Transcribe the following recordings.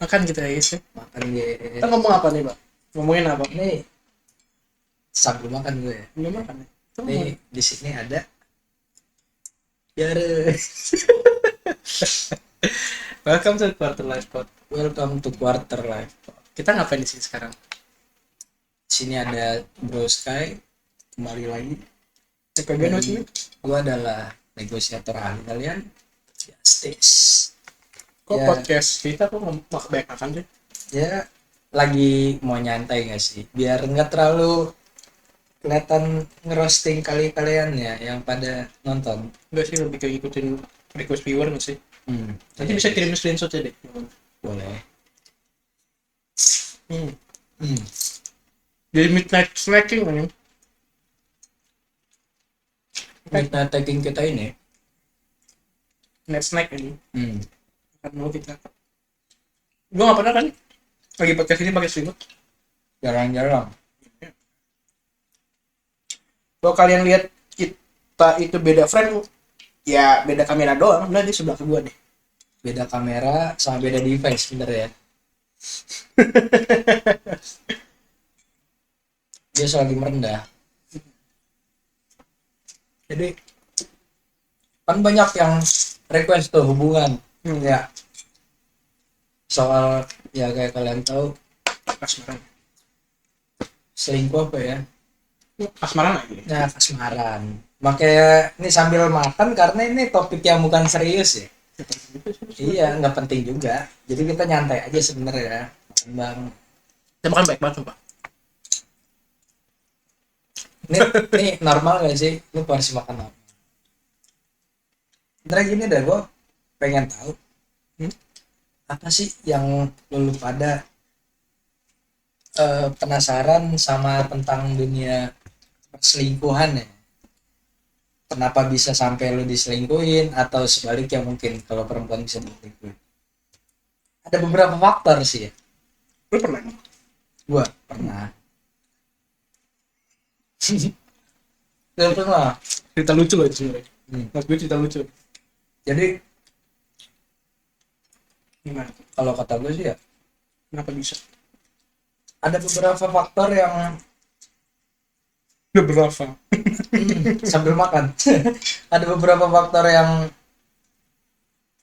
Makan kita ya guys ya. Makan gue. Kita ngomong apa nih, Pak? Ngomongin apa? Nih sambil makan gue. Belum makan ya? Kita Nih ngomongin. di sini ada Yare. Welcome to Quarter Life Pod. Welcome to Quarter Life. Kita ngapain di sini sekarang? Di sini ada Bro Sky kembali lagi. Kalian sini? Gue adalah negosiator ahli kalian. Justice. Kok Ya. podcast kita kok banyak makan sih? Ya lagi mau nyantai gak sih? Biar nggak terlalu kelihatan ngerosting kalian ya yang pada nonton. Enggak sih, lebih kayak ngikutin request viewer nggak sih? Nanti Ya, bisa kirim screenshot ya deh. boleh. Hmm. Hmm. Jadi midnight snacking kan? Midnight tagging kita ini. Night snack ini. Kan mau kita. Gua nggak pernah kan? Lagi podcast ini pakai selimut. Jarang-jarang. Kalau kalian lihat kita itu beda frame, ya beda kamera doang. Nah di sebelah gua nih. Beda kamera sama beda device bener ya. Dia lagi merendah. Jadi kan banyak yang request tuh hubungan ya soal ya kayak kalian tahu Asmaran. selingkuh apa ya. Asmaran lagi. Nah, kasmaran. Makanya ini sambil makan karena ini topik yang bukan serius ya. Iya, nggak penting juga. Jadi kita nyantai aja sebenarnya. Makan bang. Kita makan baik banget sumpah. Ini normal gak sih? Lu porsi makan apa? Ntar gini deh, gue pengen tahu. Apa sih yang lu pada penasaran sama tentang dunia perselingkuhan ya? Kenapa bisa sampai lu diselingkuhin atau sebaliknya mungkin kalau perempuan bisa diselingkuhin? Ada beberapa faktor sih ya. Lu pernah? Gua pernah. Lu pernah. Cerita lucu loh itu sebenarnya. Hmm. Mas gue cerita lucu. Jadi Gimana? kalau kata gue sih ya Kenapa bisa? ada beberapa faktor yang Beberapa. sambil makan. Ada beberapa faktor yang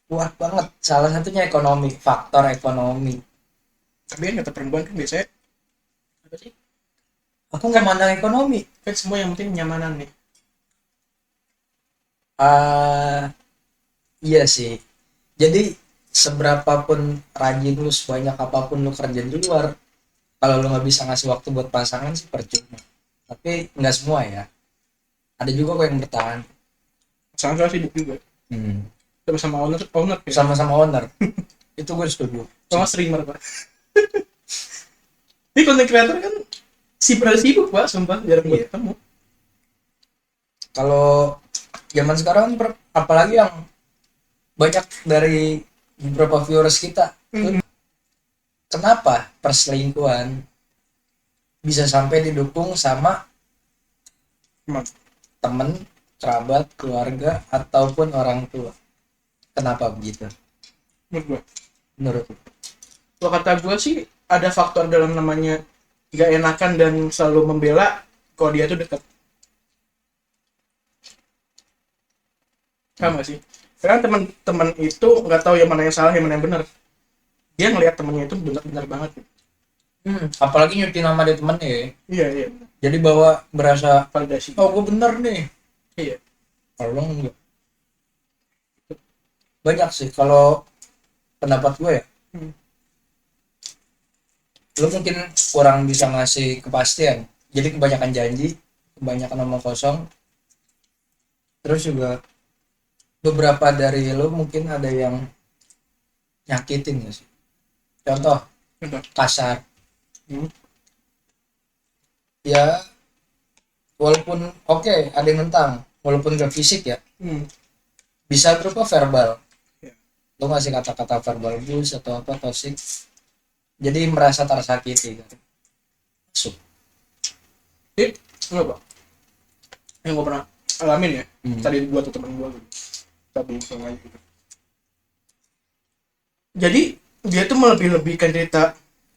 kuat banget. Salah satunya ekonomi, faktor ekonomi. Tapi kan kata perempuan kan biasanya apa sih? Aku nggak mandang ekonomi. Kan semua yang penting nyamanan nih. Iya sih. Jadi seberapapun rajin lu, sebanyak apapun lu kerja di luar, kalau lu nggak bisa ngasih waktu buat pasangan sih percuma. Tapi nggak semua ya. Ada juga kok yang bertahan. Sama-sama sibuk juga. Sama-sama owner ya. Sama-sama owner. Itu gue setuju. Sama streamer pak. Ini konten kreator kan sibuk pak, sumpah jarang Iya. ketemu. Kalau zaman sekarang apalagi yang banyak dari beberapa viewers kita, kenapa perselingkuhan bisa sampai didukung sama temen, kerabat, keluarga, ataupun orang tua? Kenapa begitu? Menurut gue. Menurut lu? Kalau kata gue sih ada faktor dalam namanya gak enakan dan selalu membela kalau dia tuh dekat. Paham gak sih? Karena teman-teman itu nggak tahu yang mana yang salah, yang mana yang benar. Dia ngelihat temannya itu benar-benar banget. Apalagi nyuci nama di temennya ya. Iya. Jadi bawa berasa, Validasi. oh gue bener nih. Iya. Kalau enggak. Banyak sih kalau pendapat gue ya. Lu mungkin kurang bisa ngasih kepastian. Jadi kebanyakan janji, kebanyakan omong kosong. Terus juga beberapa dari lu mungkin ada yang nyakitin gak sih? Contoh kasar. Ya walaupun oke, ada yang nentang, walaupun gak fisik ya, bisa berupa verbal. Lu ngasih kata-kata verbal abuse atau apa toxic, jadi merasa tersakiti kan. Masuk. Enggak pak. Yang gue pernah alamin ya. Tadi buat teman gue gitu. Tapi sama gitu. Jadi dia tuh melebih-lebihkan cerita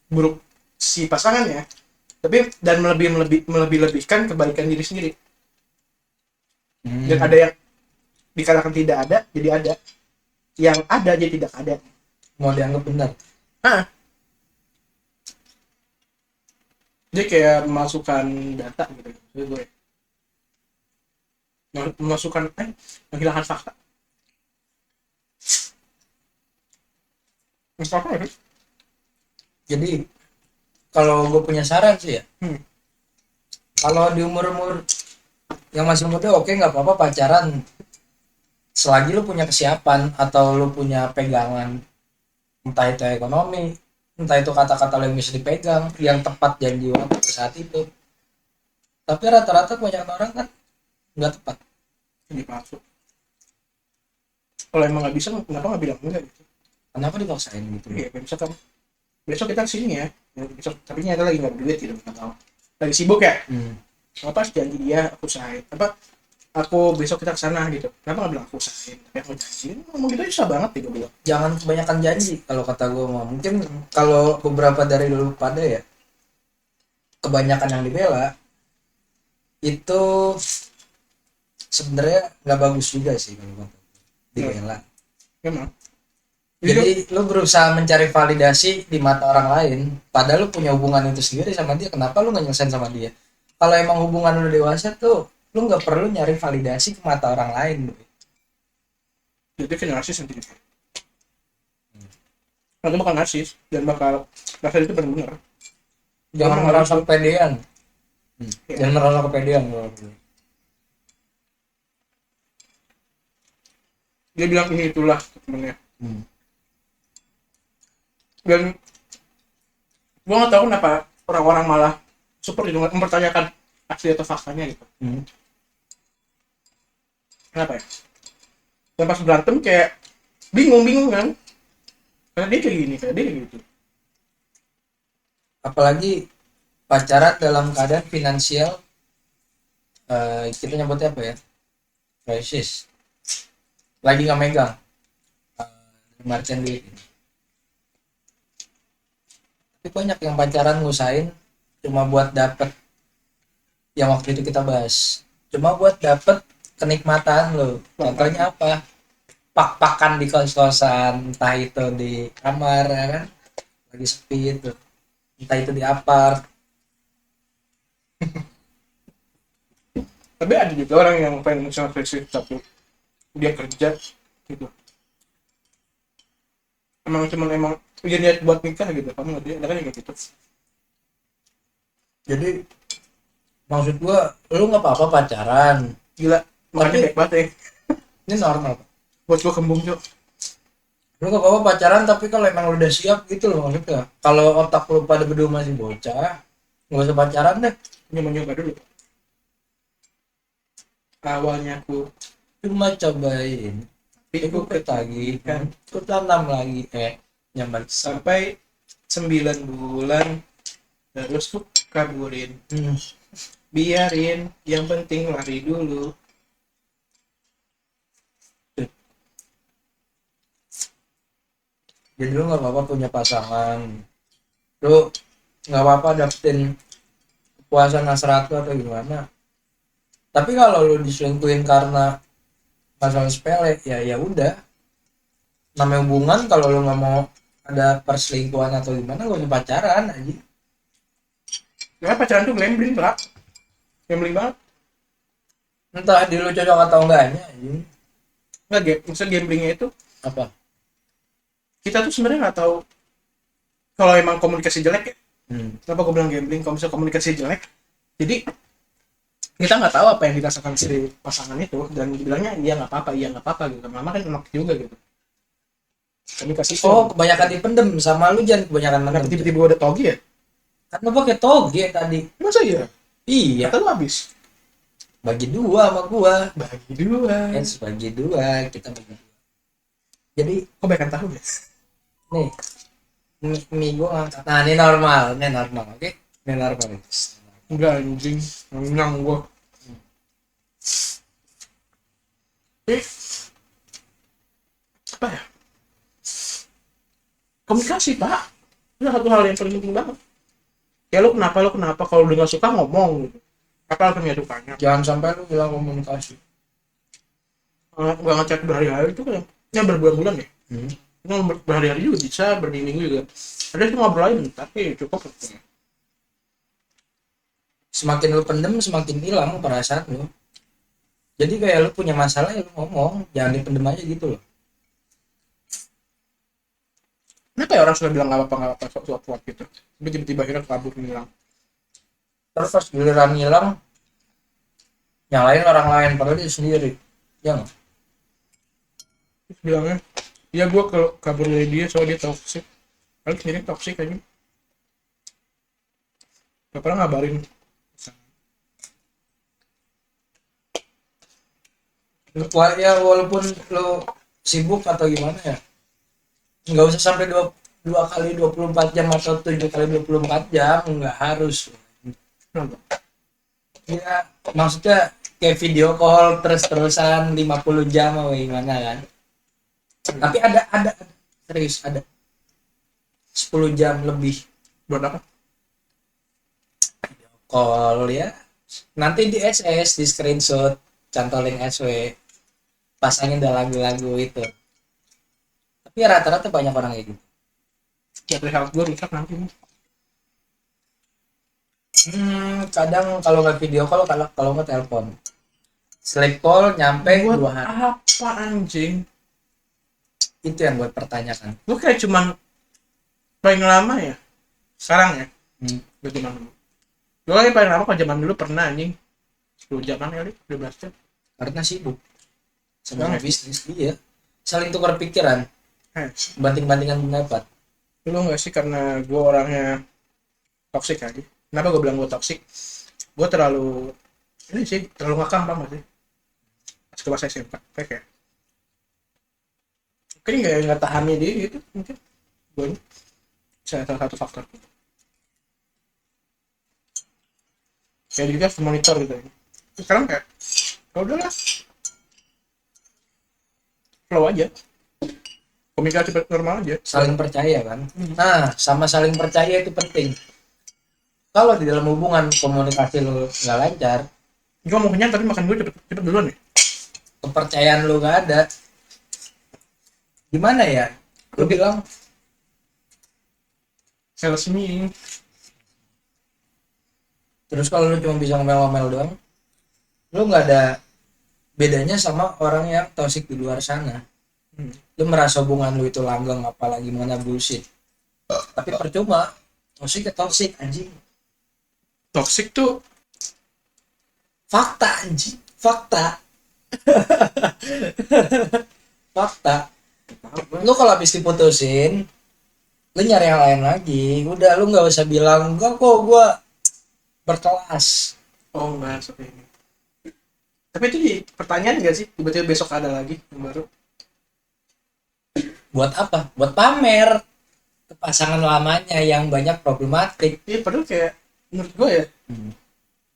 buruk si pasangannya, tapi dan melebih-lebihkan kebaikan diri sendiri. Dan ada yang dikatakan tidak ada jadi ada, yang ada jadi tidak ada. Mau dianggap benar. Ah, dia kayak memasukkan data gitu menurut gue. Memasukkan menghilangkan fakta. Masuk apa ya? Jadi kalau gue punya saran sih ya, kalau di umur-umur yang masih muda oke, nggak apa-apa pacaran selagi lu punya kesiapan atau lu punya pegangan, entah itu ekonomi, entah itu kata-kata yang bisa dipegang, yang tepat janji waktu saat itu. Tapi rata-rata banyak orang kan nggak tepat. Ini palsu. Kalau emang nggak bisa, kenapa nggak bilang enggak gitu? Kenapa dipaksain gitu? Iya, kayak misalkan besok kita kesini ya, besok tapi nyata lagi nggak duit gitu, nggak tahu. Lagi sibuk ya? Apa janji dia aku usahain? Apa aku besok kita kesana gitu? Kenapa nggak bilang aku usahain? Tapi aku janji, ngomong gitu susah banget gitu gue. Jangan kebanyakan janji kalau kata gue mah. Mungkin kalau beberapa dari dulu pada ya, kebanyakan yang dibela itu sebenarnya nggak bagus juga sih kalau kata gue. Dibela. Memang. Jadi lu berusaha mencari validasi di mata orang lain, padahal lu punya hubungan itu sendiri sama dia. Kenapa lu nggak nyelesain sama dia? Kalau emang hubungan lu dewasa tuh, lu nggak perlu nyari validasi ke mata orang lain. Jadi kan narsis nanti gitu. Nanti bakal narsis dan bakal rasa itu benar-benar. Jangan Emang merasa gitu. kepedean. Ya. Jangan merasa kepedean. Dia bilang ini itulah temennya. Dan gue nggak tahu kenapa orang-orang malah super gitu mempertanyakan asli atau faktanya gitu. Kenapa ya? Dan pas berantem kayak bingung kan? Karena dia kayak gini, kayak dia kayak gitu. Apalagi pacaran dalam keadaan finansial, kita nyebutnya apa ya, krisis, lagi nggak megang, margin duit. Tapi banyak yang pacaran ngusain cuma buat dapet yang waktu itu kita bahas, cuma buat dapet kenikmatan lo. Contohnya apa? Pak-pakan di kos-kosan, entah itu di kamar ya kan, lagi sepi itu, entah itu di apart. Tapi ada juga orang yang financial krisis tapi dia kerja gitu. Emang dia niat buat nikah gitu. Kamu nggak dia, ada kan yang kayak gitu. Jadi maksud gua, lu nggak apa-apa pacaran, Gila, makanya Tapi- baik banget ya. ini normal. Buat gua kembung cok. Lu nggak apa-apa pacaran, tapi kalau emang lu udah siap gitu loh maksudnya. Kalau otak lu pada berdua masih bocah, nggak usah pacaran deh. Nyoba dulu. Awalnya aku Cuma cobain, itu itu ketagihan, ku tanam lagi, nyaman. sampai 9 bulan terus tuh kaburin. Biarin, yang penting lari dulu. Jadi lu nggak apa-apa punya pasangan, lu nggak apa-apa dapetin kepuasan hasrat lu atau gimana. Tapi kalau lu diselingkuhin karena masalah sepele, ya udah, namanya hubungan. Kalau lu nggak mau ada perselingkuhan atau gimana, gak usah pacaran aja. Karena pacaran tuh gambling lah. Gambling banget. Entah di lu cocok atau enggaknya aja. Nggak, maksudnya gamblingnya itu Apa? kita tuh sebenarnya nggak tahu kalau emang komunikasi jelek ya. Kenapa gue bilang gambling? Kalau misalnya komunikasi jelek, jadi kita nggak tahu apa yang dirasakan si pasangan itu dan dibilangnya iya nggak apa-apa gitu. Lama kan enak juga gitu. Komunikasi itu. Oh, kebanyakan dipendem. Sama lu jangan kebanyakan Kenapa mendem. tiba-tiba udah togi ya? Kan lu pakai toge tadi. Masa iya? Iya, Kata lu habis. bagi dua sama gua. Bagi dua. Bagi dua, kita bagi dua. Jadi Kok banyak tahu ya? nih, mie gua ngangkat. Nah, ini normal, oke? Ini normal. Enggak anjing, nang gua. Apa ya? komunikasi pak, itu satu hal yang paling penting banget. Ya lu kenapa kalau udah nggak suka ngomong gitu, apa alasannya sukanya. Jangan sampai lu bilang komunikasi. Nggak ngechat berhari-hari itu kan ya berbulan-bulan ya. Hmm. Itu berhari-hari juga bisa, berminggu juga ada itu ngobrolin tapi cukup. Semakin lu pendem semakin hilang perasaan lu. Jadi kayak lu punya masalah ya lu ngomong, jangan dipendem aja gitu loh. Kenapa ya orang suka bilang nggak apa-apa suap gitu, tapi tiba-tiba akhirnya kabur hilang. Terus pas giliran hilang nyalain orang lain padahal dia sendiri. Ya nggak? Terus bilangnya ya gue kalau kabur dari dia soalnya dia toxic, kalau sendiri toxic aja gak pernah ngabarin. Ya walaupun lo sibuk atau gimana ya, nggak usah sampai dua kali 24 jam atau 7 kali 24 jam, nggak harus. Kenapa? Ya maksudnya kayak video call terus-terusan 50 jam atau gimana kan. Tapi ada serius ada 10 jam lebih Buat apa? call ya. Nanti di SS di screenshot cantolin SW, pasangin dah lagu-lagu itu. Tapi rata-rata banyak orang kayak gitu. Baterai health gue rusak nanti. Kadang kalau nggak video call, kalau nggak telepon. Sleep call nyampe Buat 2 hari. apa anjing? Itu yang buat pertanyakan. Gue kayak cuman paling lama ya sekarang ya. Gue cuman gue lagi paling lama kalau zaman dulu pernah anjing 10 jaman kali, 12 jam. Karena sibuk sama Banget. bisnis dia. Saling tukar pikiran, banting-bantingan pendapat. Lu nggak sih karena gue orangnya toxic aja. Kenapa gue bilang gue toxic? Gue terlalu ini sih terlalu ngakak apa sih? Pas ke masa SMP kayak mungkin nggak tahannya dia gitu mungkin. Gue ini salah satu faktor. Kayak juga harus monitor gitu ya. Sekarang kayak ya udahlah flow aja, komunikasi normal aja. Saling percaya kan. Nah, sama saling percaya itu penting. Kalau di dalam hubungan komunikasi lu nggak lancar, Gue mau kenyang tapi makan gue cepet duluan ya. kepercayaan lu nggak ada, gimana ya? Lu bilang Sales me. terus kalau lu cuma bisa ngomel-ngomel doang, lu nggak ada bedanya sama orang yang toxic di luar sana. Lu merasa hubungan lu itu langgeng apalagi mana bullshit, tapi percuma. Toxic ke toxic anjing, Toxic tuh fakta anjing, fakta. Fakta. Lu kalau habis diputusin lu nyari yang lain lagi, udah lu nggak usah bilang enggak kok gua berkelas. oh enggak seperti ini. Tapi itu di pertanyaan nggak sih tiba-tiba besok ada lagi yang baru? Buat apa? Buat pamer ke pasangan lamanya yang banyak problematik. Iya padahal kayak menurut gue ya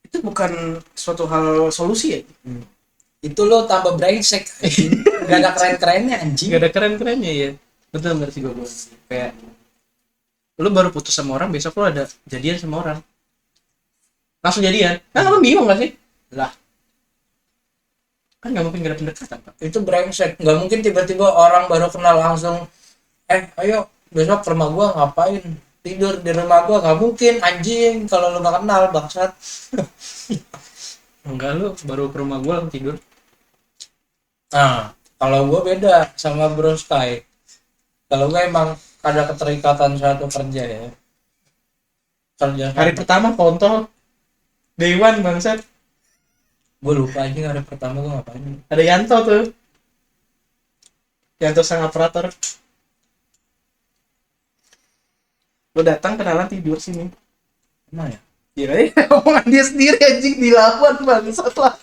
itu bukan suatu hal solusi ya. Itu lo tambah brengsek anjing. Gak ada keren-kerennya anjing. Gak ada keren-kerennya ya. Betul nggak sih gue kayak lu baru putus sama orang besok lu ada jadian sama orang langsung jadian, kan lu bingung gak sih? Lah kan nggak mungkin gak ada pendekatan pak. Itu brengsek. Nggak mungkin tiba-tiba orang baru kenal langsung ayo besok ke rumah gua ngapain, tidur di rumah gua. Nggak mungkin anjing kalau lu nggak kenal bangsat. Enggak, lu baru ke rumah gue langsung tidur. Nah kalau gua beda sama Bro Sky. Kalau gua emang ada keterikatan suatu kerja ya, kerja Hari pertama kontol day one bangsat. gue lupa aja hari pertama gue ngapain. Ada Yanto tuh, Yanto sang operator. Lu datang kenalan tidur sini. Emang ya? Iya kali omongan dia sendiri anjing dilawan bangsat lah.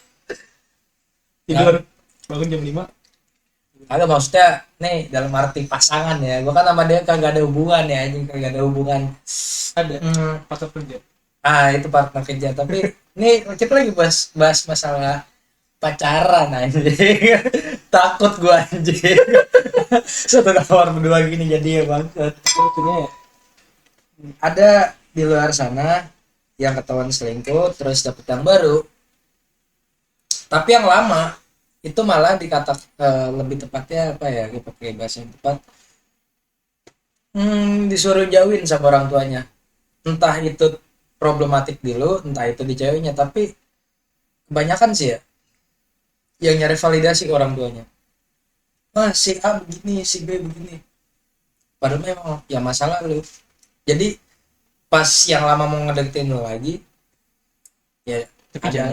Tidur bangun jam 5. Agak maksudnya nih dalam arti pasangan ya, gue kan sama dia kagak ada hubungan ya, anjing kagak ada hubungan. Ada pasar kerja. Itu partner kerja. Tapi nih kita lagi bahas masalah pacaran anjing. Takut gua anjir. Satu kamar berdua gini jadi ya banget. Lucunya ya. Ada di luar sana yang ketahuan selingkuh terus dapet yang baru. Tapi yang lama itu malah dikata lebih tepatnya apa ya? Gue pakai bahasa yang tepat. Disuruh jauhin sama orang tuanya. Entah itu problematik di lu, entah itu di ceweknya, tapi kebanyakan sih ya yang nyari validasi ke orang tuanya. Ah, si A begini, si B begini. Padahal memang ya masalah lu. Jadi pas yang lama mau ngedeketin lu lagi, ya Tapi ada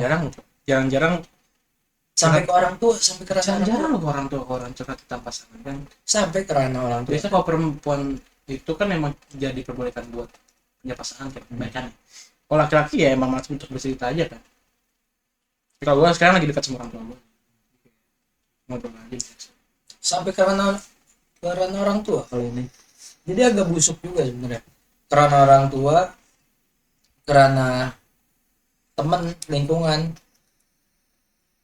jarang-jarang sampai ke orang tua, sampai ke ranah orang tua, jarang-jarang loh orang tua ke orang curhat tentang pasangan kan. sampai ke ranah orang tua. Biasanya kalau perempuan itu kan emang jadi perbolehkan buat punya pasangan kayak kebaikan. Kalau laki-laki ya emang masih untuk bercerita aja kan. Kalau gue sekarang lagi dekat sama orang tua gue, ngobrol aja. Sampai ke ranah orang tua kalau ini. Jadi agak busuk juga sebenarnya. Karena orang tua, karena teman lingkungan.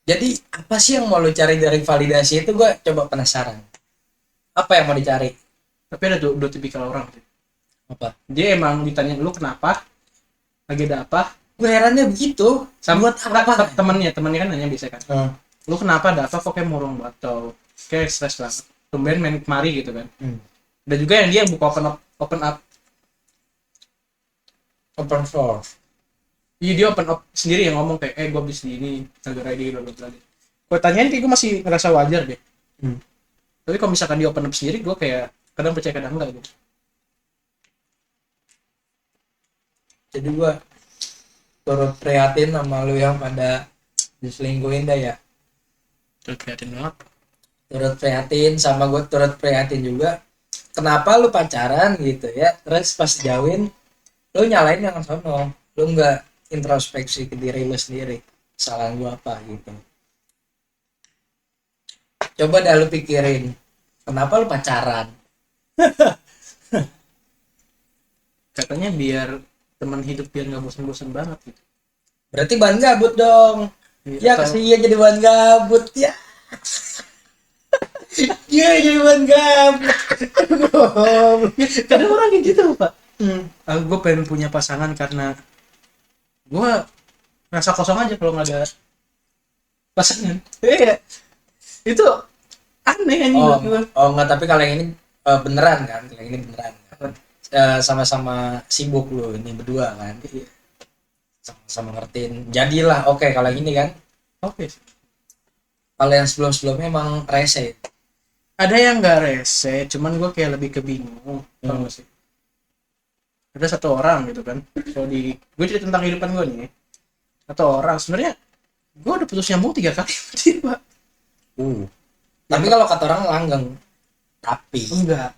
Jadi apa sih yang mau lu cari dari validasi itu, gue coba penasaran. Apa yang mau dicari? Tapi ada dua tipikal orang sih. Apa? Dia emang ditanya lu kenapa, lagi ada apa, Gue herannya begitu. sama Buat apa? temennya kan nanya biasa kan, Hmm. lu kenapa, ada apa, kok kayak murung banget atau kayak stres banget, tumben main kemari gitu kan. Ada juga yang dia buka open up Open source. iya, dia open up sendiri yang ngomong kayak gue habis di ini gara-gara ini bla bla bla. Gue tanyain kayak gue masih ngerasa wajar deh. Tapi kalau misalkan dia open up sendiri, gue kayak kadang percaya kadang enggak gitu. Jadi gue turut prihatin sama lu yang pada diselingkuhin dah ya. Tuh kelihatan banget. Turut prihatin, sama gue turut prihatin juga. Kenapa lu pacaran gitu ya, terus pas jauhin lu nyalain yang sono, lu nggak introspeksi ke diri lu sendiri, kesalahan gua apa gitu. Coba dah lu pikirin, kenapa lu pacaran? Katanya biar teman hidup biar nggak bosan-bosan banget gitu. Berarti bahan gabut dong. Ya Atau- kasihan jadi bahan gabut ya. Ya jadi bahan gabut. kadang orang kayak gitu pak. Hmm. Gue pengen punya pasangan karena gue rasa kosong aja kalau nggak ada pasangan. Iya, itu aneh kan Oh, menurut gue. oh enggak, tapi kalau yang ini beneran kan? Kalau yang ini beneran kan? Sama-sama sibuk lu ini berdua kan? Sama-sama ngertiin. Jadilah oke kalau yang ini kan. Oke. Kalau yang sebelum-sebelumnya emang rese. Ada yang nggak rese, cuman gue kayak lebih kebingung. Tau nggak sih? Ada satu orang gitu kan, kalau di gue cerita tentang kehidupan gue nih, satu orang sebenarnya gue udah putus nyambung 3 kali sama dia pak. Tapi kalau kata orang langgeng. Tapi Enggak.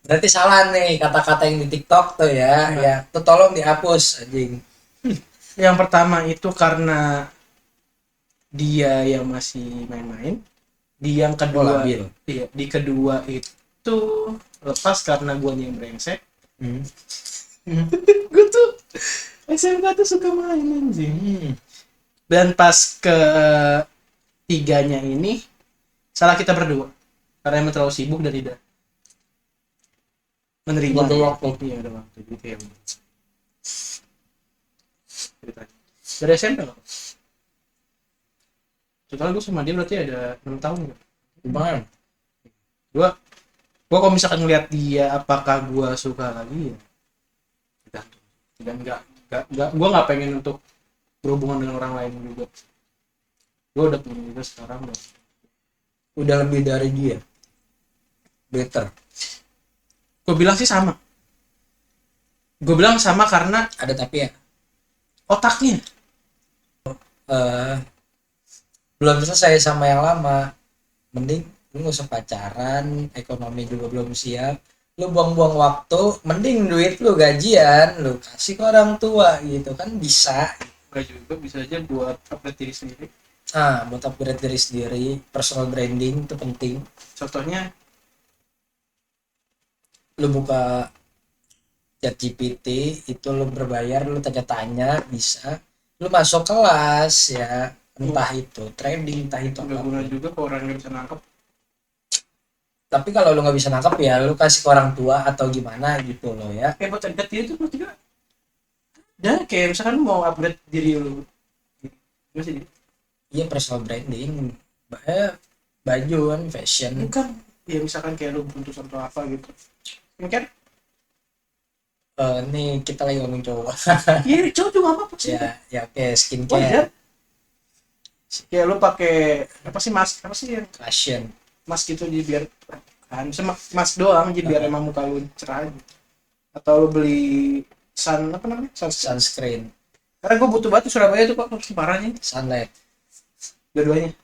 berarti salah nih kata-kata yang di TikTok tuh ya. Enggak. Ya, tuh tolong dihapus anjing. Yang pertama itu karena dia yang masih main-main. Di yang kedua, labil. iya, di kedua itu lepas karena gue yang brengsek. Gue tuh SMK tuh suka main anjing. Dan pas ke tiganya ini salah kita berdua karena emang terlalu sibuk dan tidak menerima. Ada waktu. Iya, ada waktu gitu ya. Dari SMP loh. Total gue sama dia berarti ada 6 tahun ya. Gimana? Gue kalau misalkan ngeliat dia, apakah gue suka lagi ya? Tergantung. Dan enggak gue nggak pengen untuk berhubungan dengan orang lain juga. Gue udah punya juga sekarang loh. Udah lebih dari dia. Better. Gue bilang sih sama. Gue bilang sama karena Ada tapi ya. otaknya. Belum selesai sama yang lama. Mending lu nggak usah pacaran, ekonomi juga belum siap, lu buang-buang waktu, mending duit lu gajian lu kasih ke orang tua gitu kan bisa. Enggak juga, bisa aja buat upgrade diri sendiri. Buat upgrade diri sendiri, personal branding itu penting. Contohnya Lu buka ChatGPT, itu lu berbayar, lu tanya-tanya bisa, lu masuk kelas ya, entah itu trading, entah itu nggak guna apapun. juga kalau orang nggak bisa nangkep. Tapi kalau lu nggak bisa nangkep ya lu kasih ke orang tua atau gimana gitu loh ya. Kayak buat target diri tuh juga. Dan kayak misalkan lu mau upgrade diri lu, gimana sih? Iya, personal branding, baju kan, fashion. Bukan, ya misalkan kayak lu butuh atau apa gitu. Ini kan, Nih kita lagi ngomong cowok. iya cowok juga nggak apa-apa sih. Ya oke, Wajar. skincare, Kayak lu pakai apa sih mask, apa sih yang fashion. mask gitu jadi biar kan sama mask doang jadi biar emang muka lu cerah aja. Atau lu beli apa namanya? Sunscreen. Sunscreen, Karena gue butuh banget di Surabaya tuh Pak, parahnya sunlight. dua-duanya.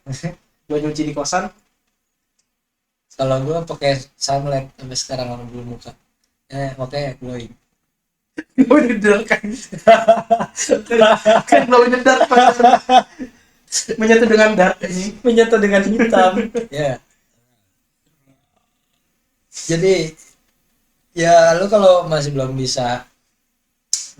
Gue nyuci di kosan. Kalau gue pakai sunlight sampai sekarang orang belum muka. Makanya glowing. Glow in the dark kan. Kan glow in the dark Pak. Menyatu dengan dark ini. Menyatu dengan hitam. Ya. Jadi ya lu kalau masih belum bisa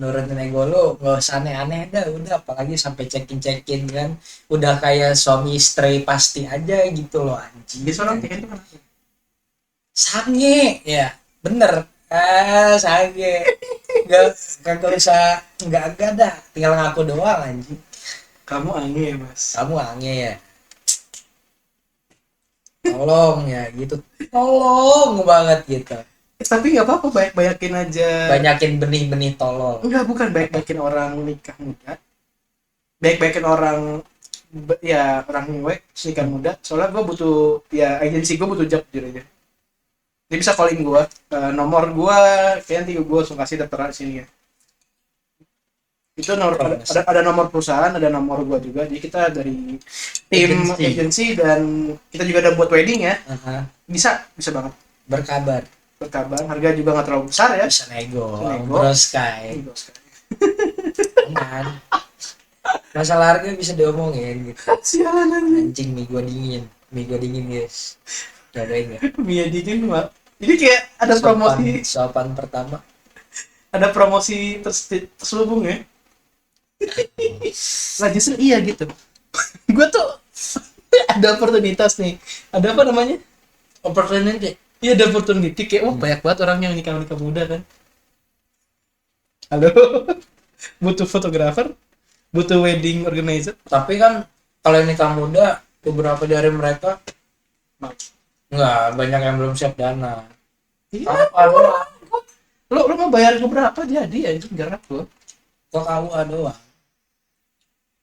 nurunin ego lu nggak usah aneh-aneh dah, udah apalagi sampai cekin kan, udah kayak suami istri pasti aja gitu loh anjing. Dia seorang kayak itu kan. Sange ya, bener, sange, nggak kagak usah, nggak dah, tinggal ngaku doang anjing. Kamu aneh ya Mas. Kamu ange ya, tolong ya gitu, tolong banget gitu, Tapi nggak apa-apa, banyakin aja. banyakin benih-benih tolol. Enggak, bukan baik-baikin orang nikah muda. Baik-baikin orang ya orang ngewe nikah muda. Soalnya gue butuh ya agensi gue butuh job jujur aja. Dia bisa callin gue, nomor gue kayak nanti gue langsung kasih tertera di sini ya. Itu nomor ada nomor perusahaan, ada nomor gue juga. Jadi kita dari tim agensi dan kita juga ada buat wedding ya. Bisa banget. Berkabar, Berkabar, harga juga nggak terlalu besar ya. bisa nego, Nego. bros sky, aman. Masalah harga bisa diomongin gitu. Sialan anjing. Anjing, mie gua dingin guys. Cobain nggak? Mie dingin Pak. Jadi kayak ada promosi, Sopan pertama. ada promosi terselubung ya. Nah justru iya gitu. Gue tuh ada oportunitas nih. Ada apa namanya? Opportunity. Iya ada opportunity kayak wah banyak banget orang yang nikah muda kan. Halo. Butuh fotografer, butuh wedding organizer. Tapi kan kalau nikah muda, beberapa dari mereka nggak, banyak yang belum siap dana. Iya. Apa Lo mau bayar gue berapa jadi anjing gerak lo. kok KUA doang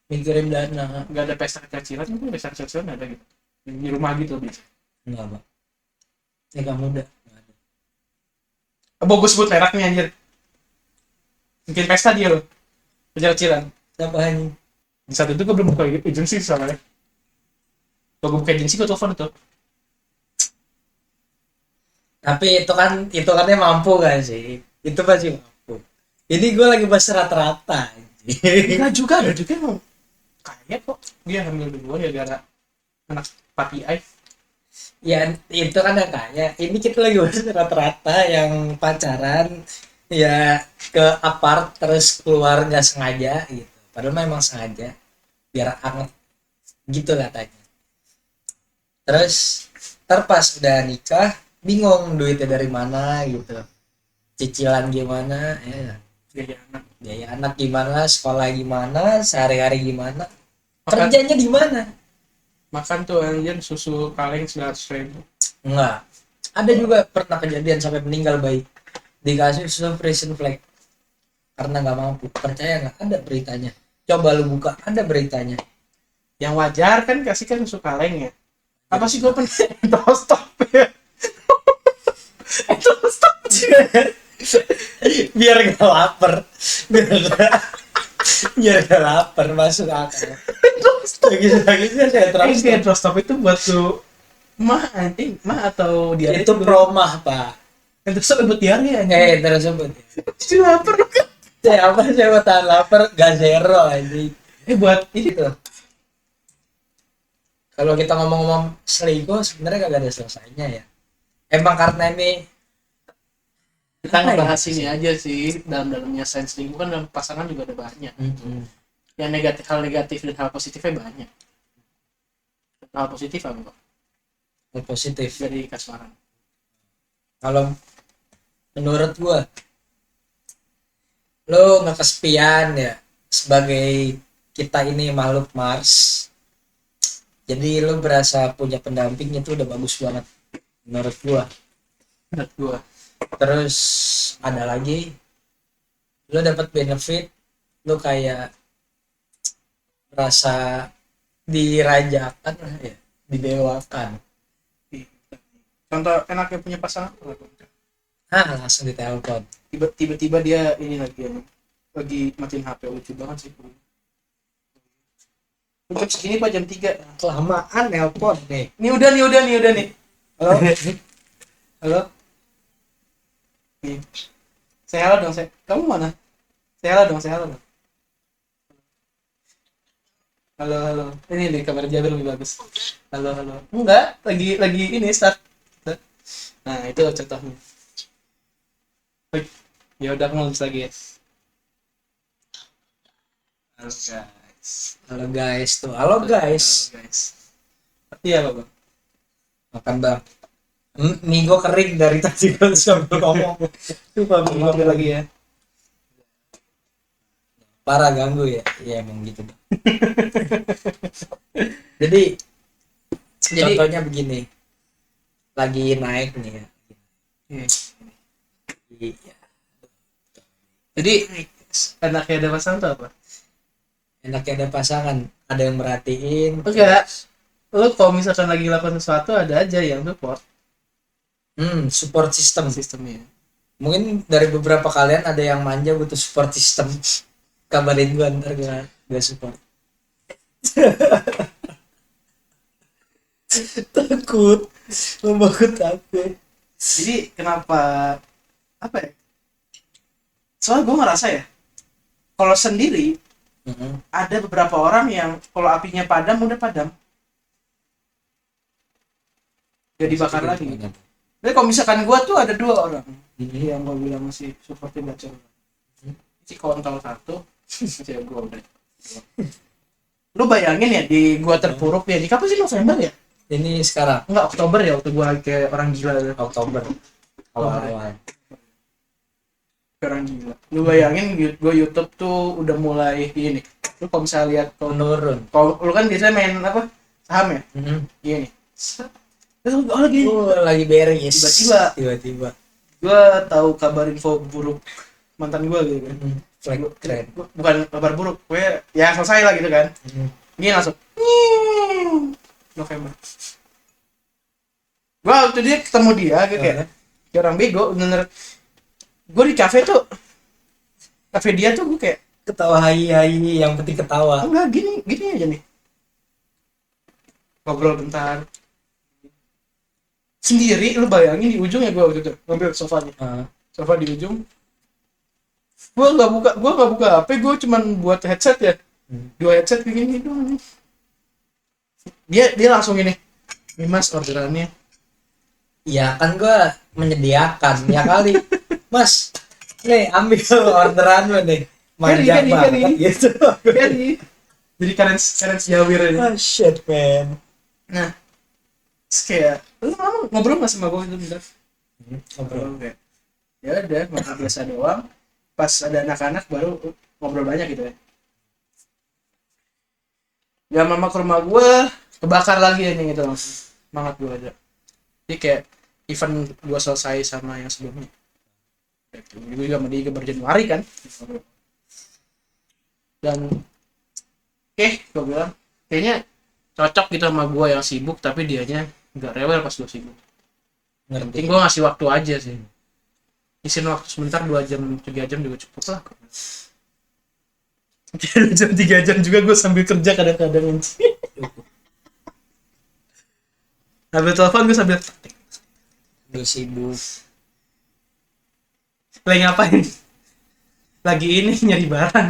mikirin dana? Enggak ada pesta kecilan, itu pesta kecilan ada gitu. Di rumah gitu bisa. Enggak, Bang. Nikah muda nggak ada. Gue sebut mereknya anjir. Bikin pesta dia lo. Kecil-kecilan. Siapa anjing? Di saat itu gue belum buka agensi soalnya. Kalau gue buka agensi gue telepon itu. Tapi itu kan mampu kan sih, itu pasti mampu. Ini gue lagi bahas rata-rata. Enggak juga, ada juga yang kaya kok. Dia hamil duluan ya gara anak papi ai. Ya itu kan yang kaya. Ini kita lagi bahas rata-rata yang pacaran ya ke apart terus keluar nggak sengaja gitu. Padahal memang sengaja biar anget gitu katanya. Terus terpas udah nikah bingung duitnya dari mana gitu, cicilan gimana ya, biaya anak gimana, sekolah gimana, sehari-hari gimana, kerjanya di mana. Makan tuh anjir susu kaleng 900.000. Enggak, ada juga pernah kejadian sampai meninggal bayi dikasih susu Frisian Flag karena nggak mampu. Percaya nggak? Ada beritanya, coba lu buka, ada beritanya. Yang wajar kan kasih kan susu kaleng ya. Apa sih gue pernah stop ya. Stop. Biar gak lapar, biar gak lapar, masuk akal. Lagi saya terus Stop itu buat lu mah anjing, mah atau diare itu promah pak. Itu stop buat diare anjing. Tersebut Jadi lapar lu kan. saya mau tahan lapar gak zero anjing. Buat ini Gitu. Kalau kita ngomong-ngomong selingkuh sebenarnya gak ada selesainya ya. Emang karena ini kita ngebahas ini aja sih, dalam-dalamnya sains selingkuh kan dalam pasangan juga ada banyak. yang hal negatif dan hal positifnya banyak. Hal positif apa Bang? Hal positif Dari Kasmaran. kalau menurut gua, lo nggak kesepian ya, sebagai kita ini makhluk Mars, jadi lo berasa punya pendamping, itu udah bagus banget menurut gua. Menurut gua. Terus ada lagi, lo dapat benefit, lo kayak merasa dirajakan lah ya, didewakan. Contoh enaknya punya pasangan apa? Langsung ditelepon. Tiba-tiba dia ini lagi matiin HP, lucu banget sih. Jam segini Pak, jam 3. Kelamaan nelpon nih. Ini udah nih. Halo. Halo. Nih. Saya halo dong, saya. Kamu mana? Saya halo dong. Halo. Ini nih kamera Jabir lebih bagus. Halo. Enggak, lagi ini start. Nah, itu contohnya. Baik. Ya udah, aku nulis lagi ya. Halo guys. Halo guys tuh. Halo guys. Arti apa Bang? Makan bang. Mie gue kering dari tadi gue sambil ngomong. Coba ambil lagi ya. Parah ganggu ya. Iya emang gitu bang. Jadi contohnya begini. Lagi naik nih ya. Iya. Jadi enaknya ada pasangan tuh apa? Enaknya ada pasangan, ada yang merhatiin. Enggak. Lu kalau misalkan lagi lakukan sesuatu, ada aja yang support Support system. sistemnya. Mungkin dari beberapa kalian ada yang manja butuh support system. Kabarin gua ntar gua support. Takut. Aku takut. Jadi kenapa apa ya? Soalnya gue ngerasa ya, kalau sendiri ada beberapa orang yang kalau apinya padam udah padam, gak dibakar lagi. Tapi kalau misalkan gue tuh ada 2 orang yang gue bilang masih supportin bacaan. Si kontol 1, cewek gue udah. Lu bayangin ya, di gua terpuruk ya, di kapan sih, November ya? Ini sekarang Enggak, Oktober ya, waktu gua kayak orang gila. Oktober awal-awal. Orang gila. Lu bayangin gua YouTube tuh udah mulai ini. Lu kalau misalnya lihat Menurun. kalau lu kan biasanya main apa? Saham ya? Gini. Terus Lagi beres. Tiba-tiba gua tahu kabar info buruk mantan gua gitu kan. Flag keren. Bukan kabar buruk, gue ya selesai lah gitu kan. Ini langsung November. Gua waktu dia ketemu dia kayak orang bego bener. Gue di kafe dia tuh gue kayak Ketawa hai yang penting ketawa. enggak, gini aja nih, ngobrol bentar sendiri. Lu bayangin di ujungnya gue waktu itu ngambil sofa di ujung. Gue nggak buka HP, gue cuman buat headset ya, 2 headset kayak gini doang. Dia langsung ini Mas orderannya. Ya kan gua menyediakan ya kali. Mas, nih ambil orderan lo nih. Manja banget gitu. Jadi kalian jawir aja. Oh shit man. Nah, kayak lu ngobrol nggak sama gue itu bentar? Ngobrol. Kayak ya udah ngobrol biasa doang. Pas ada anak-anak baru ngobrol banyak gitu ya. Ya mama ke rumah gue kebakar lagi ini gitu langsung. Semangat gue aja. Jadi kayak event gue selesai sama yang sebelumnya. Gue juga mau di Januari kan. Dan gue bilang kayaknya cocok gitu sama gue yang sibuk tapi dianya nggak rewel pas gue sibuk. Penting gue ngasih waktu aja sih. Isin waktu sebentar 2 jam 3 jam juga cukup lah. 2 jam 3 jam juga gue sambil kerja kadang-kadang. Sambil telepon gue sambil sibuk. Lagi ngapain? Lagi ini nyari barang.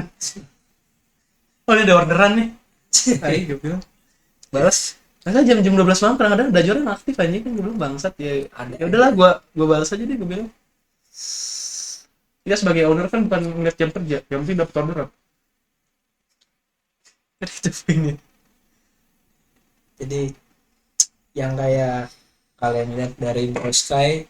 Oh ini ada orderan nih. Ayo gue bilang balas. Masa jam 12 malam kadang-kadang dajoran aktif aja kan. Gue bilang bangsat ya. Ya udahlah gue balas aja deh gue bilang. Kita sebagai owner kan bukan ngeliat jam kerja, yang penting dapat orderan. Itu poinnya. Jadi yang kayak kalian lihat dari Blue Sky,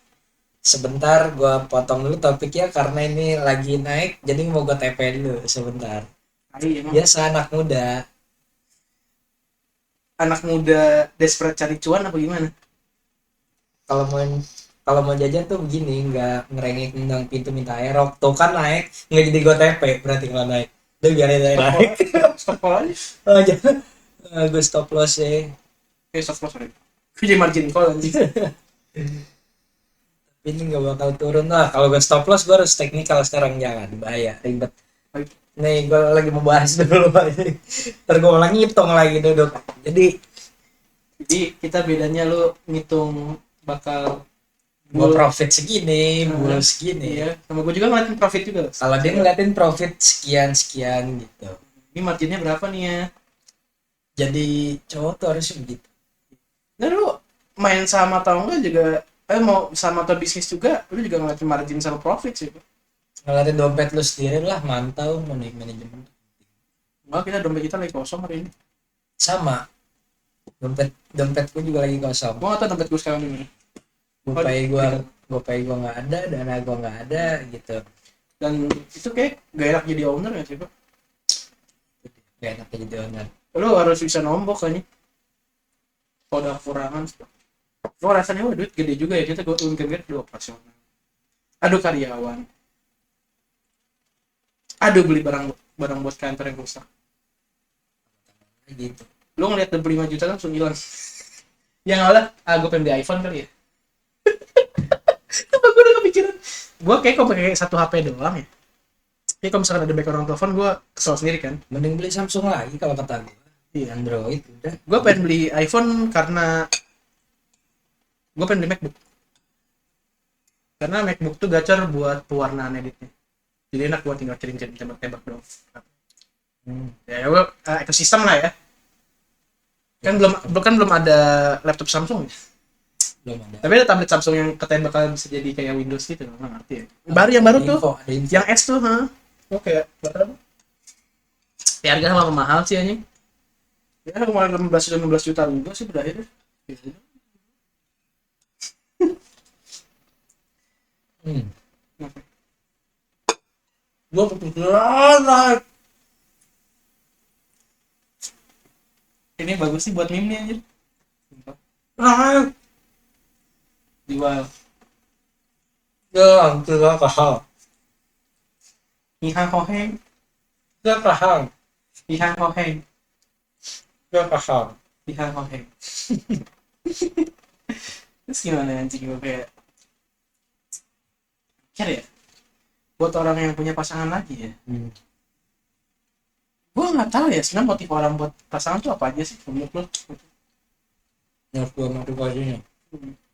sebentar gua potong dulu topiknya karena ini lagi naik, jadi mau gua TP dulu sebentar. Ai, emang Biasa anak muda. anak muda desperate cari cuan apa gimana? kalau mau kalau mau jajan tuh begini, nggak ngerengek tentang pintu minta aerok tuh kan naik, nggak jadi gue TP berarti kalau naik udah biarin aja naik. Stop call aja. Oh, jangan. Gue stop loss ya. Stop call sorry. Gue jadi margin call anjing. Ini nggak bakal turun lah kalau gue stop loss. Gue harus teknikal sekarang, jangan bahaya ribet. Nih gue lagi mau bahas dulu ntar gue malah ngitung lagi duduk. Jadi kita bedanya lu ngitung bakal Gue profit segini, bull segini. Iya, sama gue juga ngeliatin profit juga. Kalau dia ngeliatin profit sekian gitu. Ini marginnya berapa nih ya? Jadi cowok tuh harusnya begitu. Nah lu main saham atau enggak juga, mau saham atau bisnis juga, lu juga ngeliatin margin sama profit sih. Ngeliatin dompet lu sendiri lah, mantau manajemen. Enggak, kita dompet kita lagi kosong hari ini. Sama. Dompetku juga lagi kosong. Gua nggak tahu dompet gue sekarang di mana. Gopay gua nggak ada, dana gua nggak ada gitu. Dan itu kayak gak enak jadi owner ya sih, Pak? Gak enak jadi owner. Lu harus bisa nombok kan nih. Kalau ada kekurangan. Gua rasanya wah duit gede juga ya, kita gue mikir-mikir aduh operasional. Aduh karyawan. Aduh beli barang buat kantor yang rusak. Gitu. Lu ngeliat beli 5 juta langsung hilang. Yang awalnya, gue pengen beli iPhone kali ya. Apa gue udah kepikiran. Gue kayak kalau pakai satu HP doang ya. Tapi kalau misalkan ada back orang telepon, gue kesel sendiri kan. Mending beli Samsung lagi kalau kata gua. Iya. Android udah. Gue pengen beli iPhone karena gue pengen beli MacBook. Karena MacBook tuh gacor buat pewarnaan editnya. Jadi enak buat tinggal kirim-kirim tembak-tembak doang. Ya gue ekosistem lah ya. Kan belum ada laptop Samsung ya. Belum ada. Tapi ada tablet Samsung yang katanya bakal bisa jadi kayak Windows gitu, nggak ngerti ya. Yang baru tuh, Ada info. yang S tuh, Oke, berapa? Ya harganya malah mahal sih anjing. Ya kemarin 15 juta juga sih berakhir. Gua kepikiran naik. Ini bagus sih buat meme nih anjir. Naik. Jual. Jangan tidak kahal. Ihang hoheng, Tidak kahal. ihang hoheng, Tidak kahal. ihang hoheng. Terus gimana anjing gue kayak ya? Buat orang yang punya pasangan lagi ya. Gue nggak tahu ya sebenarnya motif orang buat pasangan tuh apa aja sih menurut lo? Yang gua motivasinya.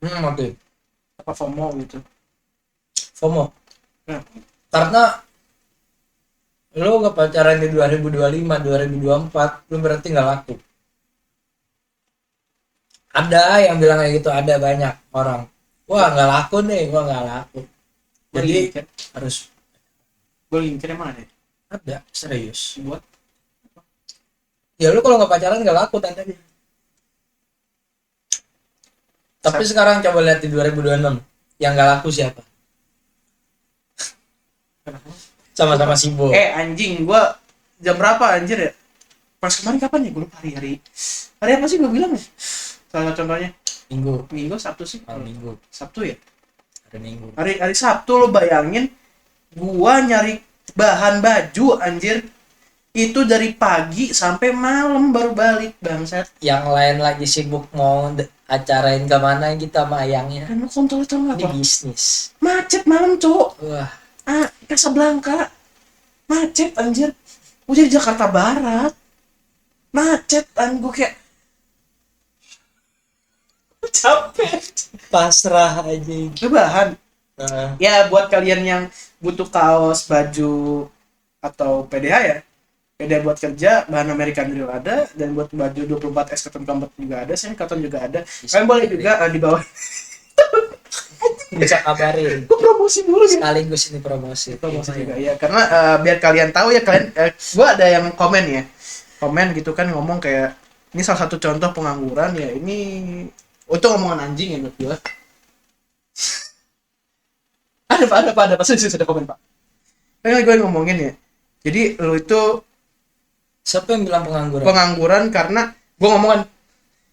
Motif. Apa FOMO gitu? FOMO. Nah, Karena lo gak pacaran di 2025, 2024, lo berarti nggak laku. Ada yang bilang kayak gitu, ada banyak orang. Wah nggak laku nih, gua nggak laku. Jadi harus. Gue linkir emang ada. Ada serius. Buat Ya lu kalau nggak pacaran nggak laku tandanya. Tapi sekarang coba lihat di 2026 yang nggak laku siapa? Sama-sama sibuk. Anjing, gue jam berapa anjir ya? Pas kemarin kapan ya? Gue lupa hari apa sih gue bilang ya? Salah contohnya Minggu Sabtu sih. Minggu. Sabtu ya? Ada Minggu. Hari Sabtu lo bayangin gua nyari bahan baju anjir. Itu dari pagi sampai malam baru balik bangsat. Yang lain lagi sibuk mau acarain kemana gitu sama ayangnya. Kan lo kontrol Ini apa? bisnis. Macet malam cowok. Wah. Casablanca. Macet anjir. Gua di Jakarta Barat. Macet gue kayak capek. Pasrah aja. Itu bahan. Ya buat kalian yang butuh kaos, baju atau PDH ya. PDH buat kerja, bahan American Drill ada, dan buat baju 24S cotton combat juga ada, semi cotton juga ada. Kalian boleh juga di bawah. Bisa kabarin. Gue promosi dulu ya. Sekaligus ini promosi. Promosi juga ya, karena biar kalian tahu ya kalian. Gue ada yang komen ya. komen gitu kan, ngomong kayak ini salah satu contoh pengangguran ya, ini itu omongan anjing ya menurut gua. Ada pasti sudah komen pak. Kayak gue ngomongin ya, jadi lu itu Siapa yang bilang pengangguran? pengangguran karena gue ngomong kan,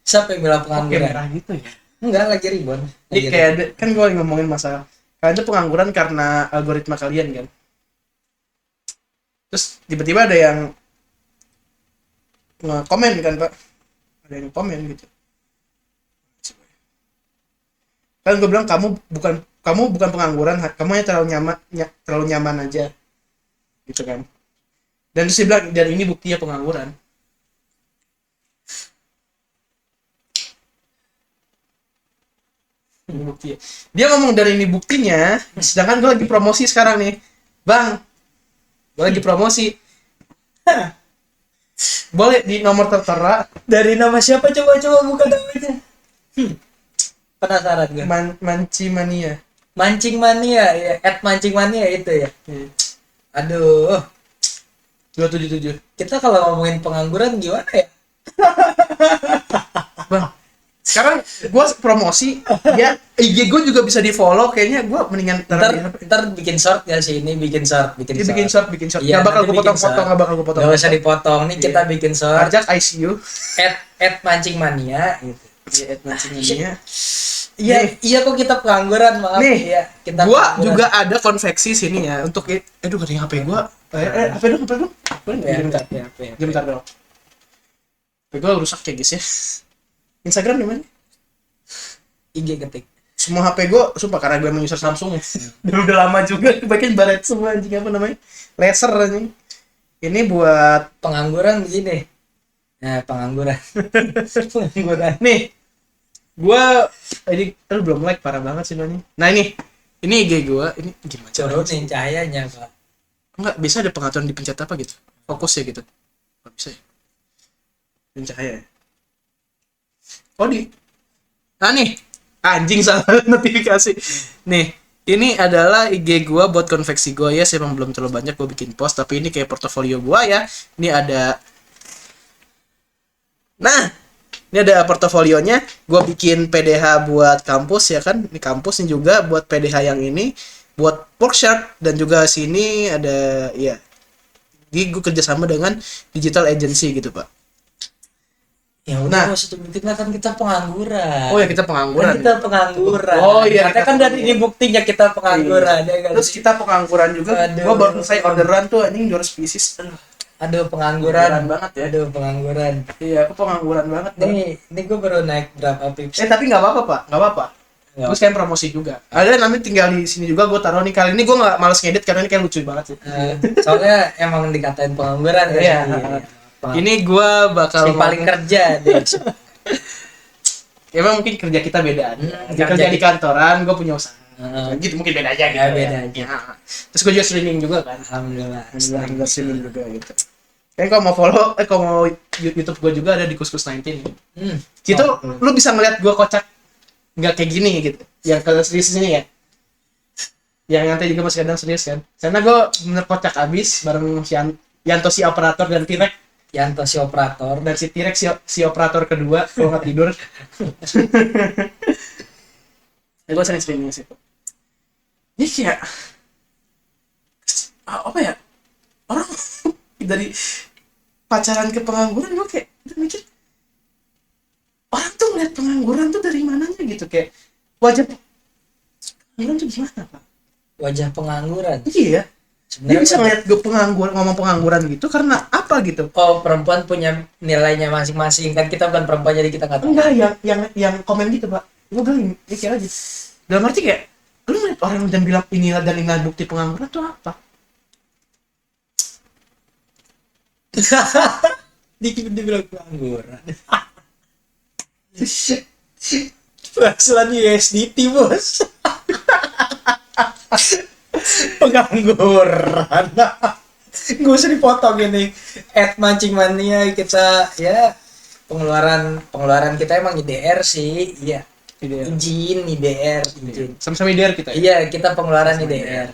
Siapa yang bilang oke pengangguran? merah gitu ya. Enggak, lagi ribon. Jadi kayak kan gue ngomongin masalah kalian itu pengangguran karena algoritma kalian kan. Terus tiba-tiba ada yang nge-komen kan pak, ada yang komen gitu. Kan gue bilang kamu bukan pengangguran, kamu yang terlalu nyaman aja, gitu kan. Dan terus dia bilang dan ini buktinya pengangguran. Ini buktinya. Dia ngomong dari ini buktinya, sedangkan gue lagi promosi sekarang nih, bang. Gue lagi promosi. Boleh di nomor tertera. Dari nama siapa, coba buka namanya. Penasaran gue. Manci Mania. Mancing Mania ya, @mancing mania itu ya. Aduh, 277. kita kalau ngomongin pengangguran gimana ya? Bang, sekarang gue promosi ya, IG gue juga bisa di follow. Kayaknya gue mendingan Ntar bikin short ya sih ini, bikin short. bikin short. Iya, Gak bakal nanti gue bikin potong-potong, short. gak bakal gue potong. Gak usah dipotong nih, kita bikin short. Ajak ICU. @mancing mania gitu. Ya, Manci Mania. Iya kok kita pengangguran, maaf. Nih, ya, kita gua pengangguran. juga ada konveksi sini ya untuk aduh katanya HP gua. HP dong. Boleh Ya, bentar. ya. Bentar dong. HP gua rusak ya guys ya. Instagram di mana? IG ketik. Semua HP gua sumpah karena gue emang user Samsung ya. Udah lama juga kebagian baret semua anjing, apa namanya? Laser anjing. Ini buat Pengangguran begini. Nah, pengangguran. Pengangguran. nih. Gua ini belum like, parah banget sih ini. Nah ini IG gua, ini gimana caranya sih? Turunin cahayanya, Pak. Enggak bisa ada pengaturan dipencet apa gitu, fokus ya gitu, nggak bisa ya, pencahaya ya? Oh nah nih anjing salah notifikasi nih. Ini adalah IG gua buat konveksi gua ya, emang belum terlalu banyak gua bikin post, tapi ini kayak portofolio gua ya. Ini ada, nah ini ada portofolionya. Gua bikin PDH buat kampus ya kan, ini kampus ini juga buat PDH yang ini buat workshop, dan juga sini ada ya. Jadi gue kerjasama dengan digital agency gitu pak. Ya udah, nggak usah sebutin lah, kan kita pengangguran. Oh ya kita pengangguran. Kan kita pengangguran. Oh iya. Katanya kan dari ini buktinya kita pengangguran ya kan. Terus kita pengangguran juga. Aduh. Gua baru selesai orderan tuh anjing 200 pieces. Aduh, pengangguran Banget ya. Aduh, pengangguran. Iya, aku pengangguran banget. Ini gue baru naik berapa pips? Tapi nggak apa-apa pak, nggak apa-apa. Nggak. Terus kayak promosi juga. Ada nanti tinggal di sini juga gue taruh nih. Kali ini gue nggak males ngedit karena ini kayak lucu banget sih. Soalnya emang dikatain pengangguran ya. Iya. Pak. Ini gue bakal Si paling kerja deh. emang mungkin kerja kita beda. Dia kerja kerja di kantoran, gue punya usaha. Gitu mungkin beda aja gitu. Ya, beda aja. Ya. Terus gue juga streaming juga kan. Alhamdulillah. Alhamdulillah streaming juga gitu. Kayaknya kalau mau follow, kalau mau YouTube gue juga ada di Kuskus 19. Itu lu bisa ngeliat gue kocak nggak kayak gini gitu. Yang kalau serius ini ya. Yang nanti juga masih kadang serius kan. Karena gue bener kocak abis bareng si Yanto si operator dan T-Rex. Yanto si operator. Dan si T-Rex si operator kedua kalau nggak tidur. Ya, gue sering streaming sih. Ini kayak apa ya, orang dari pacaran ke pengangguran, gue kayak mikir orang tuh ngeliat pengangguran tuh dari mananya gitu, kayak wajah pengangguran tuh gimana pak? Wajah pengangguran. Iya. Dia bisa ngeliat gue pengangguran, ngomong pengangguran gitu karena apa gitu? Oh, perempuan punya nilainya masing-masing, kan kita bukan perempuan jadi kita nggak tahu. Enggak, yang komen gitu pak. Gue bilang mikir aja. Dalam arti kayak lu ngeliat orang dan bilang inilah dan inilah bukti pengangguran tuh apa? Dibilang pengangguran. Penghasilan USDT bos. Pengangguran. Gak usah dipotong ini. @mancing mania kita ya, pengeluaran kita emang IDR sih, iya. Izin IDR. Sama-sama IDR kita. Iya, kita pengeluaran IDR.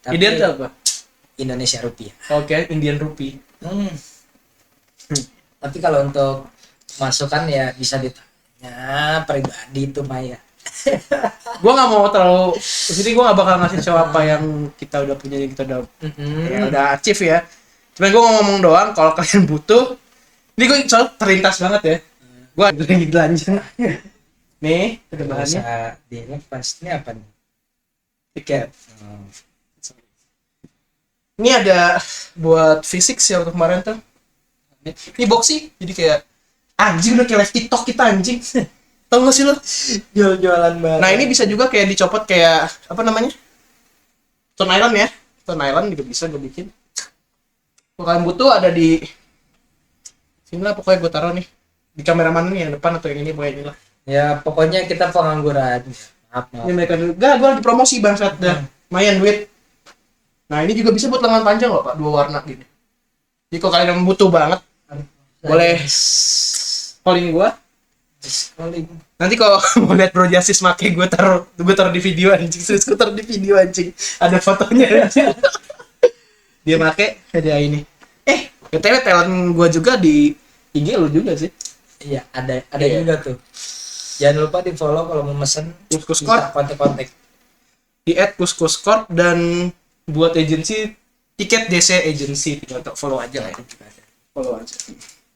IDR itu apa? Indonesia rupiah. Oke, Indian Rupee. Tapi kalau untuk masukan ya bisa ditanya pribadi itu Maya. Gue nggak mau terlalu jadi gue nggak bakal ngasih tahu apa yang kita udah punya, yang kita udah ya udah achieve ya. Cuman gue ngomong doang kalau kalian butuh. Ini gue soal terlintas banget ya. Gue lagi belanja. Nih, ada Nggak bahannya. usah dilepas. Ini apa nih? Tiket. Oh. Ini ada buat fisik ya untuk kemarin tuh. Ini boxy, jadi kayak anjing udah kayak live TikTok kita anjing. Tahu gak sih lo? Jual-jualan barang. Nah ini bisa juga kayak dicopot kayak apa namanya? Stone Island ya. Stone Island juga bisa gue bikin. Kalau kalian butuh ada di sini lah, pokoknya gue taruh nih di kamera mana nih, yang depan atau yang ini, pokoknya ini lah. Ya pokoknya kita pengangguran. Maaf. Ini mereka juga, gue lagi promosi bangsat dah, lumayan duit. Nah ini juga bisa buat lengan panjang loh pak, 2 warna gini. Jadi kalau kalian yang butuh banget, boleh calling gue. Calling. Nanti kalau mau lihat Bro Jasis make, gue taruh di video anjing, serius gue taruh di video anjing, ada fotonya anjing. Dia make ada ini. BTW talent gue juga di IG lu juga sih. Iya, ada Iya. juga tuh. Jangan lupa di follow kalau mau mesen. Kuskuskor Bisa kontak-kontak. di @kuskuskor, dan buat agency tiket DC agency, tinggal follow aja lah ya. Follow aja.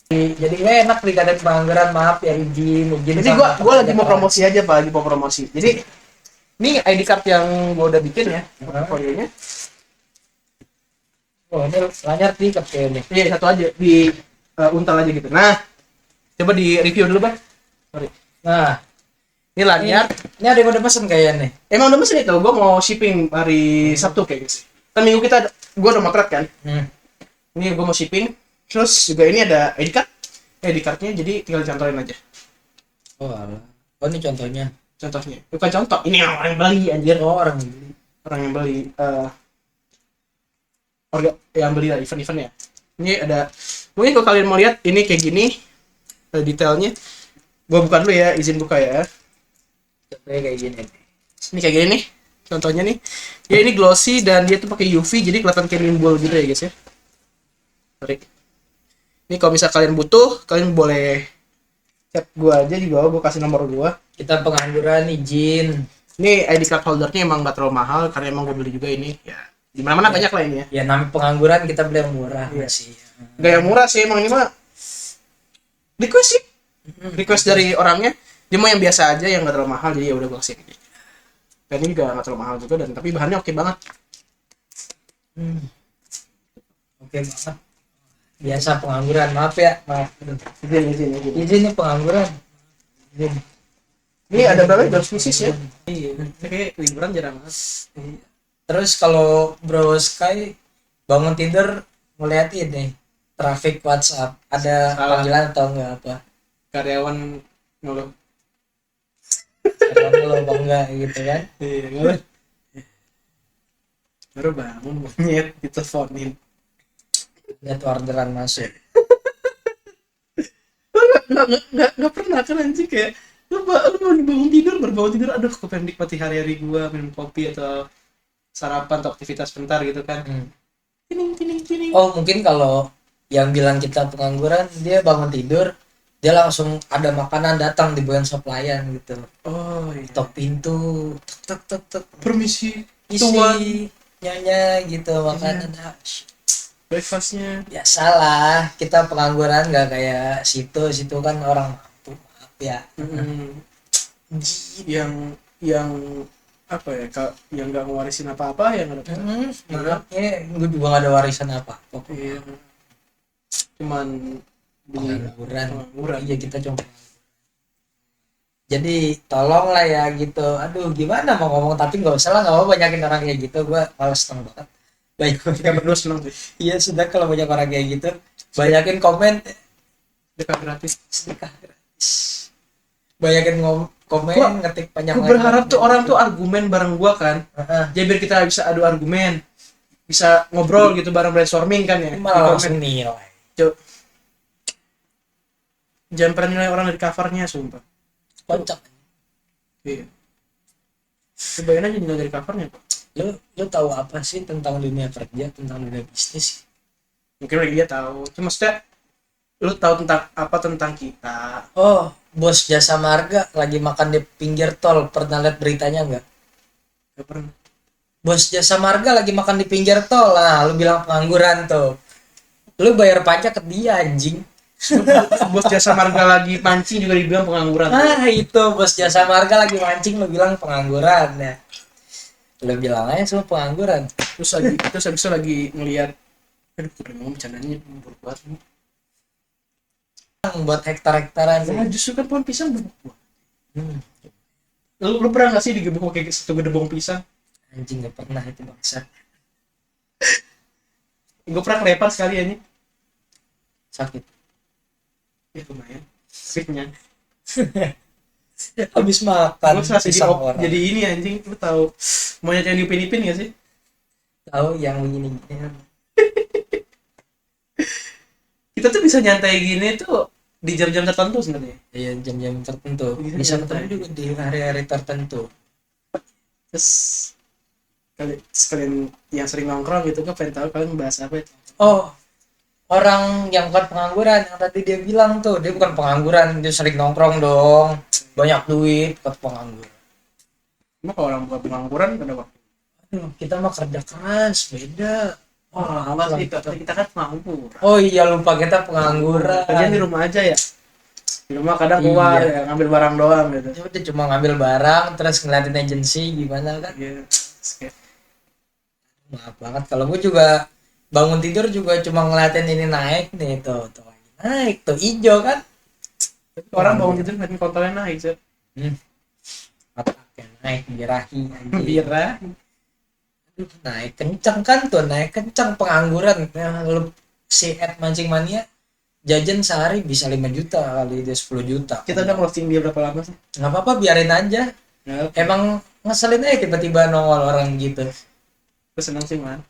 Jadi nggak enak dikatain pengangguran, maaf ya, izin. Jadi gua lagi mau promosi aja pak, lagi mau promosi. Jadi ini ID card yang gua udah bikin ya, portfolionya. Oh ini lanyar nih kayaknya. Iya, satu aja di untal aja gitu. Nah, coba di review dulu bang. Sorry. Nah, Ini lanyar. ini ada yang udah pesen kayaknya nih. Emang udah mesen itu, gua mau shipping hari Sabtu kayaknya sih. Kan minggu kita, gua udah motret kan. Ini gua mau shipping. Terus juga ini ada ID card. ID cardnya, jadi tinggal dicantorin aja. Oh alah. Oh ini contohnya. Contohnya. Bukan contoh, ini yang orang yang beli anjir. Oh orang beli. Orang yang beli. Yang beli lah, event-event ya. Ini ada, mungkin kalau kalian mau lihat ini kayak gini detailnya. Gua buka dulu ya, izin buka ya. Contohnya kayak gini. Ini kayak gini nih, contohnya nih. Ya ini glossy dan dia tuh pakai UV, jadi kelihatan kayak nimbul gitu ya guys ya. Sorry. Ini kalau misal kalian butuh, kalian boleh chat gua aja di bawah, gua kasih nomor gua. Kita pengangguran izin. Ini ID card holdernya emang gak terlalu mahal karena emang gua beli juga ini. Ya, di mana-mana banyak lah ini ya. Ya namanya pengangguran kita beli yang murah Iya. sih. Gak yang murah sih, emang ini mah request sih. Request dari orangnya. Dia mau yang biasa aja, yang gak terlalu mahal, jadi ya udah gua kasih ini. Dan ini juga gak terlalu mahal juga, dan tapi bahannya oke banget. Oke banget. Biasa pengangguran, maaf ya, maaf. Izin. Izin nih pengangguran. Izin. Ini ada berapa? 200 pieces ya? Iya. Kayak liburan jarang banget. Terus kalau Bro Sky bangun tidur ngeliat ini traffic WhatsApp, ada Salah. panggilan atau enggak apa? Karyawan ngeluh. Kalau lo bangga gitu kan? Iya, ngeluh. Baru bangun monyet diteleponin. Lihat orderan masuk. Nggak pernah kan anjing, kayak lu bangun tidur, baru bangun tidur, aduh gue pengen nikmati hari-hari gua, minum kopi atau sarapan atau aktivitas bentar gitu kan. Tining. Oh mungkin kalau yang bilang kita pengangguran, dia bangun tidur, dia langsung ada makanan datang dibawain pelayan gitu. Oh iya. Ketok pintu, tek. Permisi, Tuan, nyonya gitu makanan. breakfastnya. Biasalah, kita pengangguran nggak kayak situ kan orang mampu, maaf ya. Yang apa ya, yang nggak ngewarisin apa-apa, yang ada Makanya gue juga nggak ada warisan apa. iya, cuman Pengangguran. Iya kita cuma. Jadi tolong lah ya gitu. Aduh gimana mau ngomong, tapi nggak usah lah, nggak mau banyakin orang kayak gitu. Gue males banget. Banyak kita berdua seneng sih. Iya sudah, kalau banyak orang kayak gitu, banyakin komen Dekat gratis. sedekah gratis. Banyakin komen, ngetik panjang. Gue berharap tuh orang tuh argumen bareng gua kan. Jadi biar kita bisa adu argumen, bisa ngobrol gitu bareng, brainstorming kan ya. Di Malah komen. langsung nilai. Jangan pernah nilai orang dari covernya, sumpah. Kocak. Iya. Cobain aja nilai dari covernya, Pak. Lu tahu apa sih tentang dunia kerja, tentang dunia bisnis? Mungkin lagi dia tahu. Cuma maksudnya Lu tahu tentang kita? Oh, bos jasa marga lagi makan di pinggir tol. Pernah lihat beritanya nggak? Gak pernah. Bos jasa marga lagi makan di pinggir tol. Nah, lu bilang pengangguran tuh. Lu bayar pajak ke dia anjing. Bos jasa marga lagi mancing juga dibilang pengangguran. Ah, itu bos jasa marga lagi mancing lu bilang pengangguran ya. Lu bilang aja semua pengangguran. Terus habis itu lagi ngelihat, aduh keren banget bercandanya buruk banget. Buat hektar-hektaran. Nah, justru kan pohon pisang berbuah. Hmm, Lu pernah nggak sih digebuk kayak satu gedebong pisang? anjing gak pernah itu bangsa. Gue pernah kelempar sekali ya. Sakit. Ya lumayan. Sakitnya. Habis makan Gue serasa pisang orang. jadi ini anjing. Lu tahu monyet yang di Upin Ipin gak sih? Tahu yang begini gini. Kita tuh bisa nyantai gini tuh di jam-jam tertentu sebenarnya. Iya, jam-jam tertentu. Iya, Bisa santai. ketemu juga di hari-hari tertentu. Terus sekalian yang sering nongkrong gitu, gue pengen tahu kalian bahas apa itu. Oh, orang yang bukan pengangguran yang tadi dia bilang tuh, dia bukan pengangguran, dia sering nongkrong dong. Banyak duit, bukan pengangguran. Emang kalau orang bukan pengangguran ada waktu. Aduh, kita mah kerja keras, beda. Oh, apa sih? Kita kan pengangguran. Oh iya, lupa kita pengangguran. Kerjaan di rumah aja ya. Di rumah kadang keluar Iya. ya, ngambil barang doang gitu. Ya udah cuma ngambil barang, terus ngeliatin agensi gimana kan. Iya. Maaf banget kalau gue juga bangun tidur juga cuma ngeliatin ini naik nih tuh lagi naik tuh hijau kan. Orang bangun tidur ngeliatin kontolnya naik sih. Otaknya naik birahi anjing. Bira. Aduh, naik kencang kan tuh, naik kencang pengangguran. Nah, lu si Ed Mancing Mania jajan sehari bisa 5 juta kali dia 10 juta. Kita udah closing dia berapa lama sih? Nggak apa-apa, biarin aja. Ya, Emang ngeselin aja tiba-tiba nongol orang gitu. gue seneng sih man.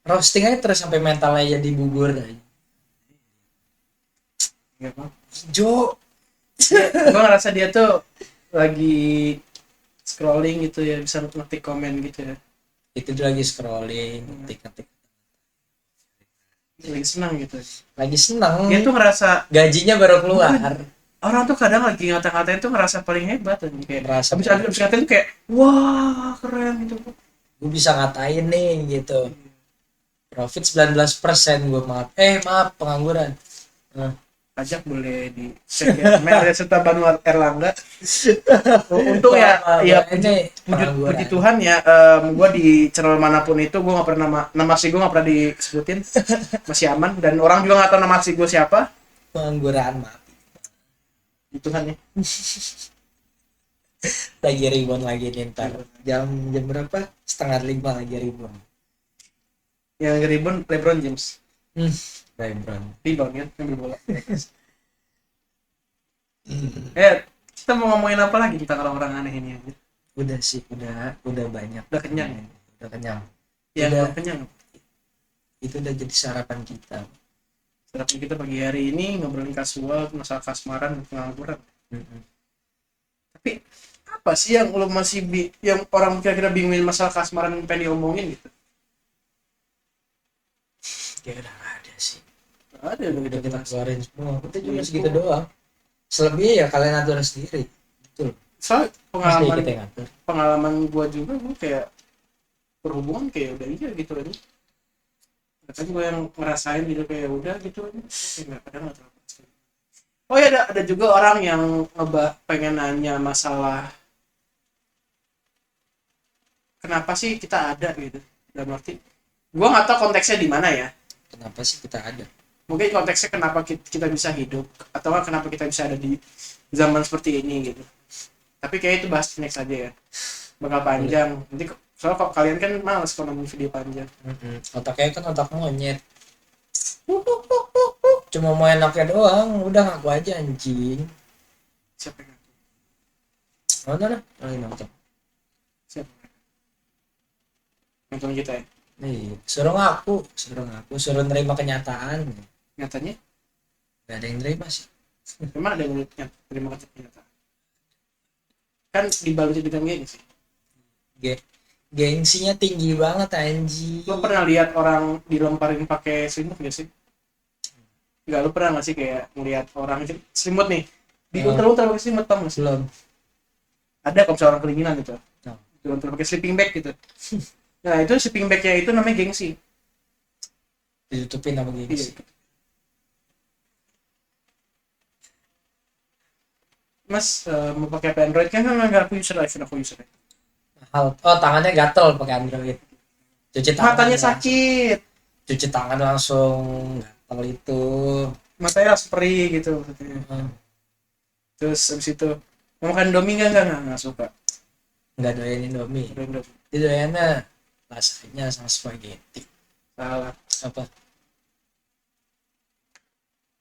Roasting aja terus sampai mentalnya jadi bubur aja. Gak apa. Jo, Gue ngerasa dia tuh lagi scrolling gitu ya, bisa ngetik komen gitu ya. itu dia lagi scrolling, ngetik-ngetik. Lagi senang gitu. Lagi seneng. Dia tuh ngerasa Gajinya baru keluar. orang tuh kadang lagi ngata-ngatain tuh ngerasa paling hebat tuh kayak Ngerasa abis ngatain tuh kayak wah keren gitu. gue bisa ngatain nih gitu. Profit 19% gue maaf pengangguran. Nah, Pajak boleh di cek ya. Namanya serta Banu Erlangga. Untung ya, ya ini puji Tuhan ya, gue di channel manapun itu gue nggak pernah nama asli gue nggak pernah disebutin, masih aman dan orang juga nggak tahu nama asli gue siapa. pengangguran maaf. Puji Tuhan ya. Lagi ribon lagi nih ntar. Jam berapa? 4:30 lagi ribon. Yang ribon LeBron James. Ribon. Ribon kan, ngambil bola. Kita mau ngomongin apa lagi tentang orang-orang aneh ini aja? Udah sih, udah banyak. Udah kenyang ya? Udah kenyang. Ya, Udah. udah kenyang. Itu udah jadi sarapan kita. Sarapan kita pagi hari ini ngobrolin kasual, masalah kasmaran, dan pengangguran. Tapi apa sih yang lo masih yang orang kira-kira bingungin masalah kasmaran yang pengen diomongin gitu? Ya udah nggak ada sih. Ada Udah kita keluarin semua. Kita juga segitu doang. Selebihnya ya kalian atur sendiri. Betul. Soal Pasti kita yang atur. pengalaman gua juga gue kayak berhubungan kayak udah iya gitu aja. Katanya gue yang ngerasain gitu kayak udah gitu aja. Kayak kadang nggak terlalu. Oh ya ada juga orang yang pengen nanya masalah kenapa sih kita ada gitu. Dalam arti gua nggak tahu konteksnya di mana ya. Kenapa sih kita ada? Mungkin konteksnya kenapa kita bisa hidup atau kenapa kita bisa ada di zaman seperti ini gitu. Tapi kayak itu bahas next aja ya, bakal panjang nanti soalnya kok kalian kan males kalau nonton video panjang. Otaknya kan otak monyet. Cuma mau enaknya doang, udah ngaku aja anjing. Siapa yang ngaku? Nonton lah, lagi nonton. Siapa nonton kita ya? Nih, suruh ngaku, suruh nerima kenyataan. Nyatanya Gak ada yang nerima sih. memang ada yang terima kasih kenyataan kan dibaluti dengan gengsi. Gengsinya tinggi banget anjing. Lo pernah lihat orang dilemparin pakai selimut gak sih? Enggak, lu pernah nggak sih kayak ngeliat orang selimut nih di Oh. untel pakai selimut, tau nggak sih? Belum. Ada kalau misalnya orang kedinginan gitu, Oh. di untel pakai sleeping bag gitu. Nah itu sleeping bagnya itu namanya gengsi. Ditutupin sama Iya. gengsi. Mas mau pakai apa Android kan? Nggak, aku user iPhone, aku user. Mahal. Oh, tangannya gatel pakai Android. Cuci tangan Matanya langsung. sakit, Cuci tangan langsung gatel itu. matanya langsung perih gitu maksudnya. Hmm. Terus abis itu mau makan Indomie nggak suka. Nggak doyan Indomie. Indomie Dia doyannya lasagna sama spaghetti. salah, Apa?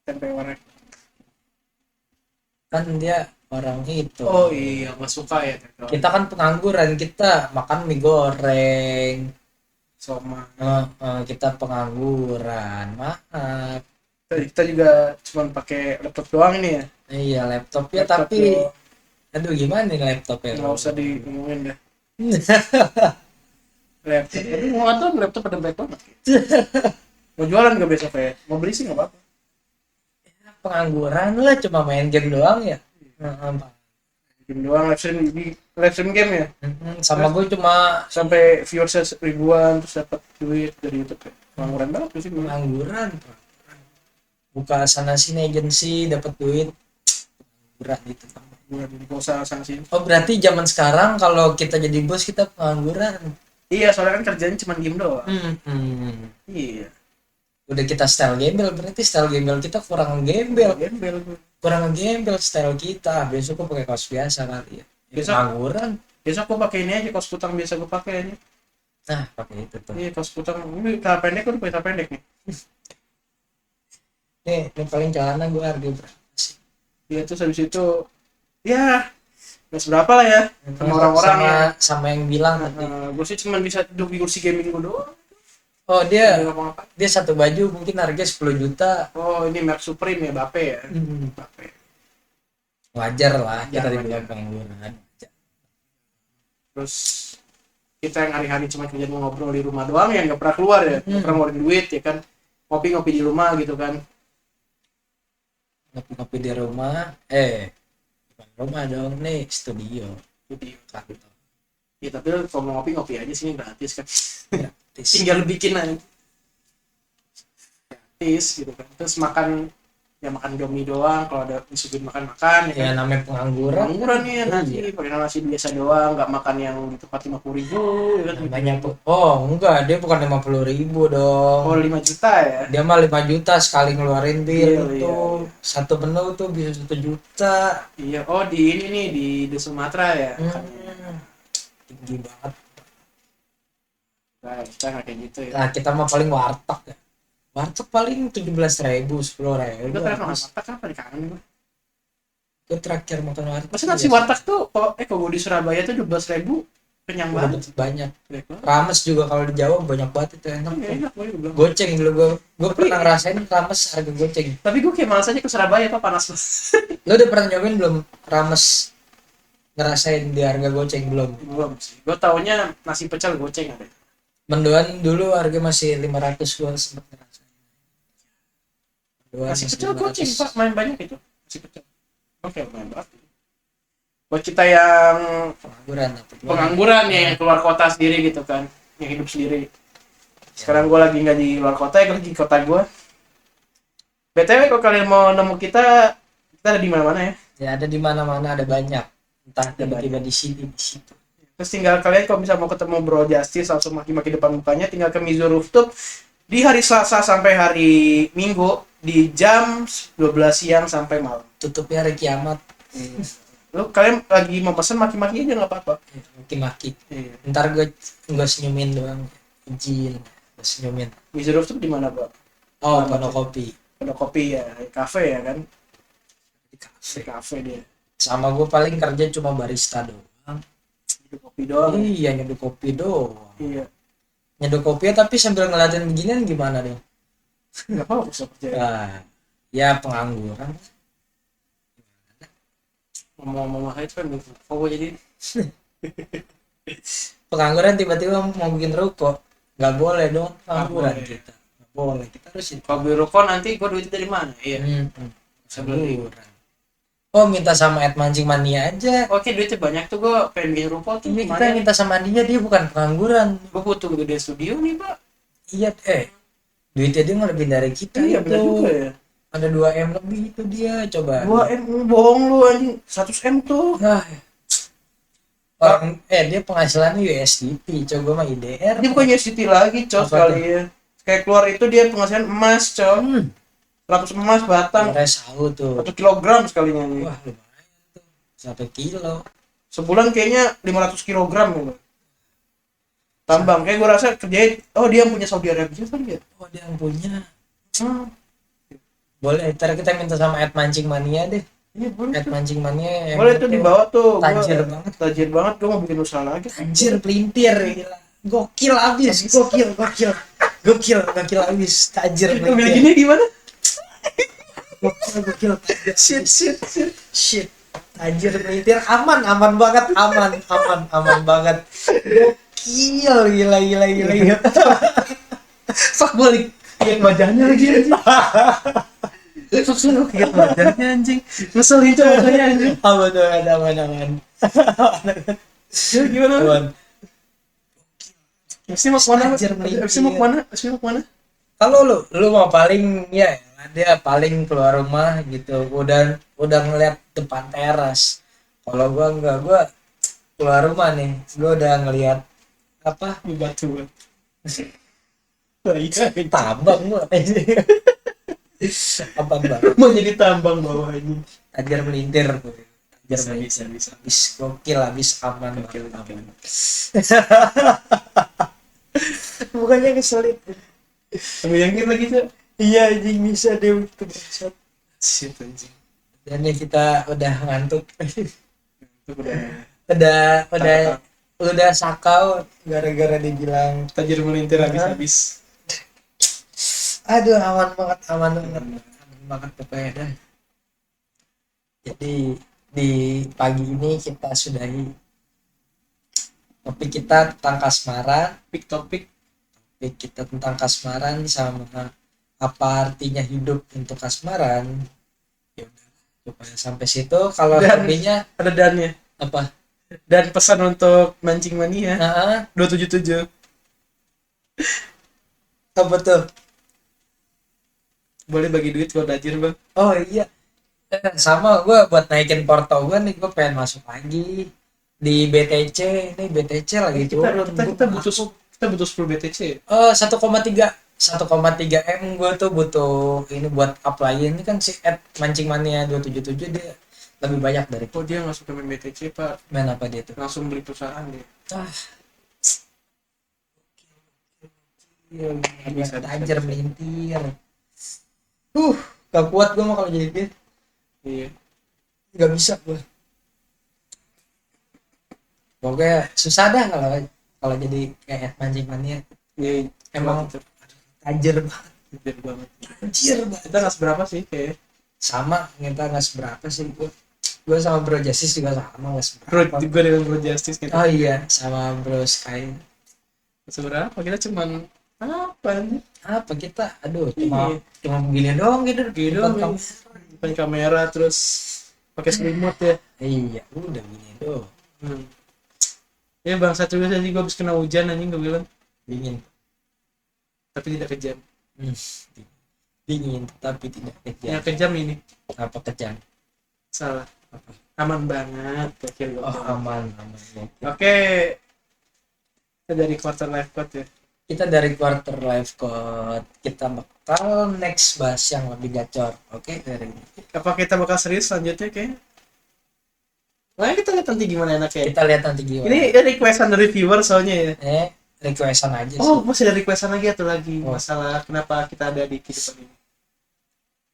tempe orek. Kan dia orang itu. Oh iya, nggak suka ya tempe orek. Kita kan pengangguran, kita makan mie goreng. Soma. Kita pengangguran, maaf. Kita juga cuma pakai laptop doang ini ya. Iya, laptop ya, Laptop tapi doang. aduh gimana nih laptopnya? Nggak usah diomongin dah. Laptop. Tapi mau tuh laptop pada baik banget. Mau jualan nggak besok ya? Mau beli sih nggak apa-apa. Pengangguran lah, cuma main game doang ya. Heeh, Pak. Game doang, live stream game ya. Sama gue cuma Sampai viewersnya ribuan terus dapat duit dari YouTube ya. Pengangguran banget tuh sih. pengangguran, Pak. Buka sana sini agensi dapat duit, berat gitu. Bukan nggak usah sana sini. Oh, berarti zaman sekarang kalau kita jadi bos kita pengangguran. Iya, soalnya kan kerjanya cuma game doang. Iya. Udah kita style gembel, berarti style gembel kita kurang gembel. Gembel gue. Kurang gembel style kita. Besok gue pakai kaos biasa kali ya. Besok- Pengangguran. Besok gue pakai ini aja, kaos kutang biasa gue pakai aja. Nah, pakai itu tuh. Iya, kaos kutang. Ini celana pendek, gue udah pakai celana pendek nih. Ini paling celana gue harga berapa sih? Iya, terus habis itu ya nggak seberapa lah ya sama orang-orang ya. sama yang bilang nanti. Gue sih cuma bisa duduk di kursi gaming gue doang. Oh, Nggak dia ngapa-ngapain. satu baju mungkin harga 10 juta. Oh, ini merek Supreme ya, Bape ya. Bape. Wajar lah kita Wajar, dibilang wajar. pengangguran. Terus kita yang hari-hari cuma kerja ngobrol di rumah doang ya, nggak pernah keluar ya, nggak pernah ngeluarin duit ya kan, ngopi-ngopi di rumah gitu kan. Ngopi-ngopi di rumah, bukan rumah dong nih, studio Jadi, kantor ya tapi kalau mau ngopi-ngopi aja sini gratis kan. gratis. Tinggal bikin aja. Gratis gitu kan. Terus makan ya makan Indomie doang, kalau ada disuguhin makan-makan ya kan. Ya namanya pengangguran. Pengangguran nih nasi, Iya. pakai nasi biasa doang, nggak makan yang di tempat 50.000 ya kan. Namanya enggak, dia bukan 50.000 dong. Oh 5 juta ya. Dia mah 5 juta sekali ngeluarin bir Iya, itu. iya. Satu menu tuh bisa 1 juta. Iya, oh di ini nih di Sumatera ya. Tinggi banget. Nah, kita nggak kayak gitu ya. Nah, kita mah paling warteg ya. Warteg paling 17.000, 10.000. Itu terakhir makan warteg apa nih, kangen gue. Gue terakhir makan warteg. Masa nasi warteg tuh kalau gue di Surabaya tuh 12.000 kenyang banget. Banyak. Baik banget. Rames juga kalau di Jawa banyak banget itu enak. Iya, enak gue bilang. Goceng dulu gue pernah ngerasain rames harga goceng. Tapi gue kayak malas aja ke Surabaya, Pak, panas banget. Lo udah pernah nyobain belum rames ngerasain di harga goceng belum? Belum sih. Gue taunya nasi pecel goceng ada. Mendoan dulu harga masih 500 gue sempet ngerasain. Mendoan Nasi masih pecel 500. goceng, Pak, main banyak itu. Nasi pecel. Oke, main banget. Buat kita yang Pengangguran apa? pengangguran ya, yang keluar kota sendiri gitu kan, yang hidup sendiri. Sekarang gue lagi nggak di luar kota, ya lagi di kota gue. BTW kalau kalian mau nemu kita ada di mana-mana ya. Ya ada di mana-mana, ada banyak. Entah tiba-tiba di sini di situ. Terus tinggal kalian kalau bisa mau ketemu Bro Justice langsung maki-maki depan mukanya, tinggal ke Mizo Rooftop di hari Selasa sampai hari Minggu di jam 12 siang sampai malam. Tutupnya hari kiamat. Lu kalian lagi mau pesen maki-maki aja nggak apa-apa. Maki-maki. Iya. Ntar gue senyumin doang. Izin. Gue senyumin. Mizo Rooftop di mana, Bro? Oh, Mana Pondok Kopi. Ada kopi ya, kafe ya kan? Di Di kafe. kafe dia. Sama gue paling kerja cuma barista doang. Di kopi doang. Iya, nyeduh kopi doang. Iya. Nyeduh kopi tapi sambil ngeliatin beginian gimana dong? Nggak apa-apa bisa percaya. Nah, ya pengangguran. Ngomong-ngomong itu kan oh jadi Pengangguran tiba-tiba mau bikin rokok. Nggak boleh dong pengangguran boleh. kita. Nggak boleh, kita harus itu. Kalau beli rokok nanti gue duit dari mana? Iya. Bisa beli. Oh, minta sama Ed Mancing Mania aja. Oke, duitnya banyak tuh, gue pengen bikin rokok tuh. Ini kita minta sama dia bukan pengangguran. Gue butuh gede studio nih, Pak. Iya, duitnya dia nggak lebih dari kita. Iya, itu benar juga ya. ada 2 M lebih itu dia, coba. 2 M, bohong lu anjing. 100 M tuh. Nah, orang dia penghasilannya USDT, coba mah IDR. Dia bukan USDT lagi, cok, Apa sekali ya. Kayak keluar itu dia penghasilan emas, cok. 100 emas batang. Tahu tuh. 1 kilogram sekalinya nih. Wah, lumayan tuh. 1 kilo. Sebulan kayaknya 500 kilogram gitu. Tambang, kayak gue rasa kerjain. Oh, dia yang punya Saudi Arabia kali ya? Oh, dia yang punya. Boleh, ntar kita minta sama Ed Mancing Mania deh. Iya, boleh. Ed Mancing Mania yang Boleh tuh dibawa tuh. tajir banget. Tajir banget, gue mau bikin usaha lagi. Anjir, pelintir gila. Gokil abis, gokil abis. Tajir Ambil pelintir. gini gimana? Gokil. Shit. Tajir pelintir aman banget, aman banget. Gokil, gila. Fuck, balik. Lihat wajahnya lagi anjing. Fuck, lihat wajahnya anjing. Ngeselin tuh wajahnya anjing. Aman. Ya, gimana? Aman. Mesti mau kemana? Tajir pelintir. Mesti mau kemana? Kalau lu mau paling ya dia paling keluar rumah gitu, udah ngeliat depan teras. Kalau gua enggak, gua keluar rumah nih, gua udah ngeliat apa Batu. tambang gua. Apa bang? Mau jadi tambang bawah ini. Tajir melintir tuh. Bisa. Habis gokil, habis aman. Bukannya keselit. Ambil yang lagi tuh. Iya anjing, bisa deh itu bangsat. Shit anjing. Dan nih kita udah ngantuk. Itu udah udah sakau gara-gara dibilang tajir melintir habis-habis. aduh aman banget pokoknya dah. Jadi di pagi ini kita sudahi topik kita tentang kasmaran. Topik Kita tentang kasmaran sama apa artinya hidup untuk kasmaran. Ya udah, coba sampai situ. Kalau Dan- lebihnya ada dannya. apa? Dan pesan untuk Mancing Mania Nah, 277. apa tuh? Boleh bagi duit kalau tajir, Bang. Oh iya. Sama gue buat naikin porto gue nih, gue pengen masuk lagi di BTC. Ini BTC lagi turun. Kita butuh 10 BTC. 1,3 M gue tuh butuh ini buat apply. Ini kan si Ed Mancing Mania 277 dia lebih banyak dari Oh, dia langsung ke main BTC, Pak. main apa dia tuh. Langsung beli perusahaan dia. Iya, Bisa. tajir melintir. Gak kuat gue mah kalau jadi dia. Iya. Gak bisa gue. Pokoknya susah dah kalau jadi kayak Mancing Mania. Iya, Emang tajir banget. tajir banget. Tajir banget. Kita nggak seberapa sih kayak. Sama kita nggak seberapa sih gue sama Bro Justice juga sama nggak Bro, seberapa. gue dengan Bro Justice kita. Oh iya, sama Bro Sky. Seberapa? Kita cuman apa nih? Apa kita? Aduh, Iya. cuma begini doang gitu. Gini Depan doang, kamera. depan kamera terus pakai selimut ya. Iya, udah begini doang. Ya bangsa juga tadi gue habis kena hujan anjing gue bilang, Dingin. tapi tidak kejam. Dingin tapi tidak kejam. Yang kejam ini Apa kejam? salah. Aman banget. Aman. Oke. Kita dari quarter life code ya. Kita dari quarter life code, kita bakal next bahas yang lebih gacor. Oke, dari ini. Apa kita bakal serius selanjutnya kayaknya? Nah, kita lihat nanti gimana enaknya. Kita lihat nanti gimana. Ini requestan dari viewer soalnya ya. Requestan aja sih. Oh, masih ada requestan lagi atau lagi Oh. masalah kenapa kita ada di kehidupan ini?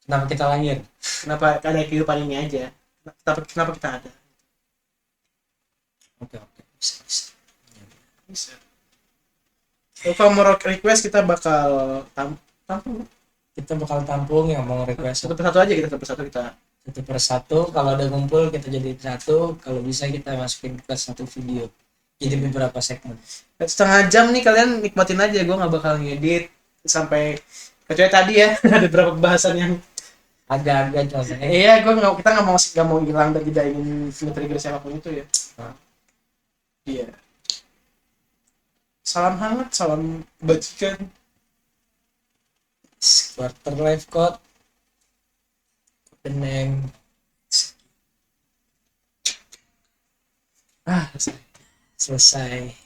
Kenapa kita lahir? Kenapa ada kehidupan ini aja? Kenapa kita ada? Oke. Bisa. Bisa. Kalau mau request kita bakal tampung. Kita bakal tampung yang mau request Satu persatu aja kita satu persatu. Kalau udah ngumpul kita jadi satu. Kalau bisa kita masukin ke satu video. Jadi beberapa segmen. setengah jam nih, kalian nikmatin aja, gue nggak bakal ngedit sampai Kecuali tadi ya ada beberapa pembahasan yang agak-agak contohnya. iya kita nggak mau hilang dan tidak ingin trigger siapapun itu ya. Nah, iya. Salam hangat, salam bajikan. Quarter life code, the name. Ah, Selesai.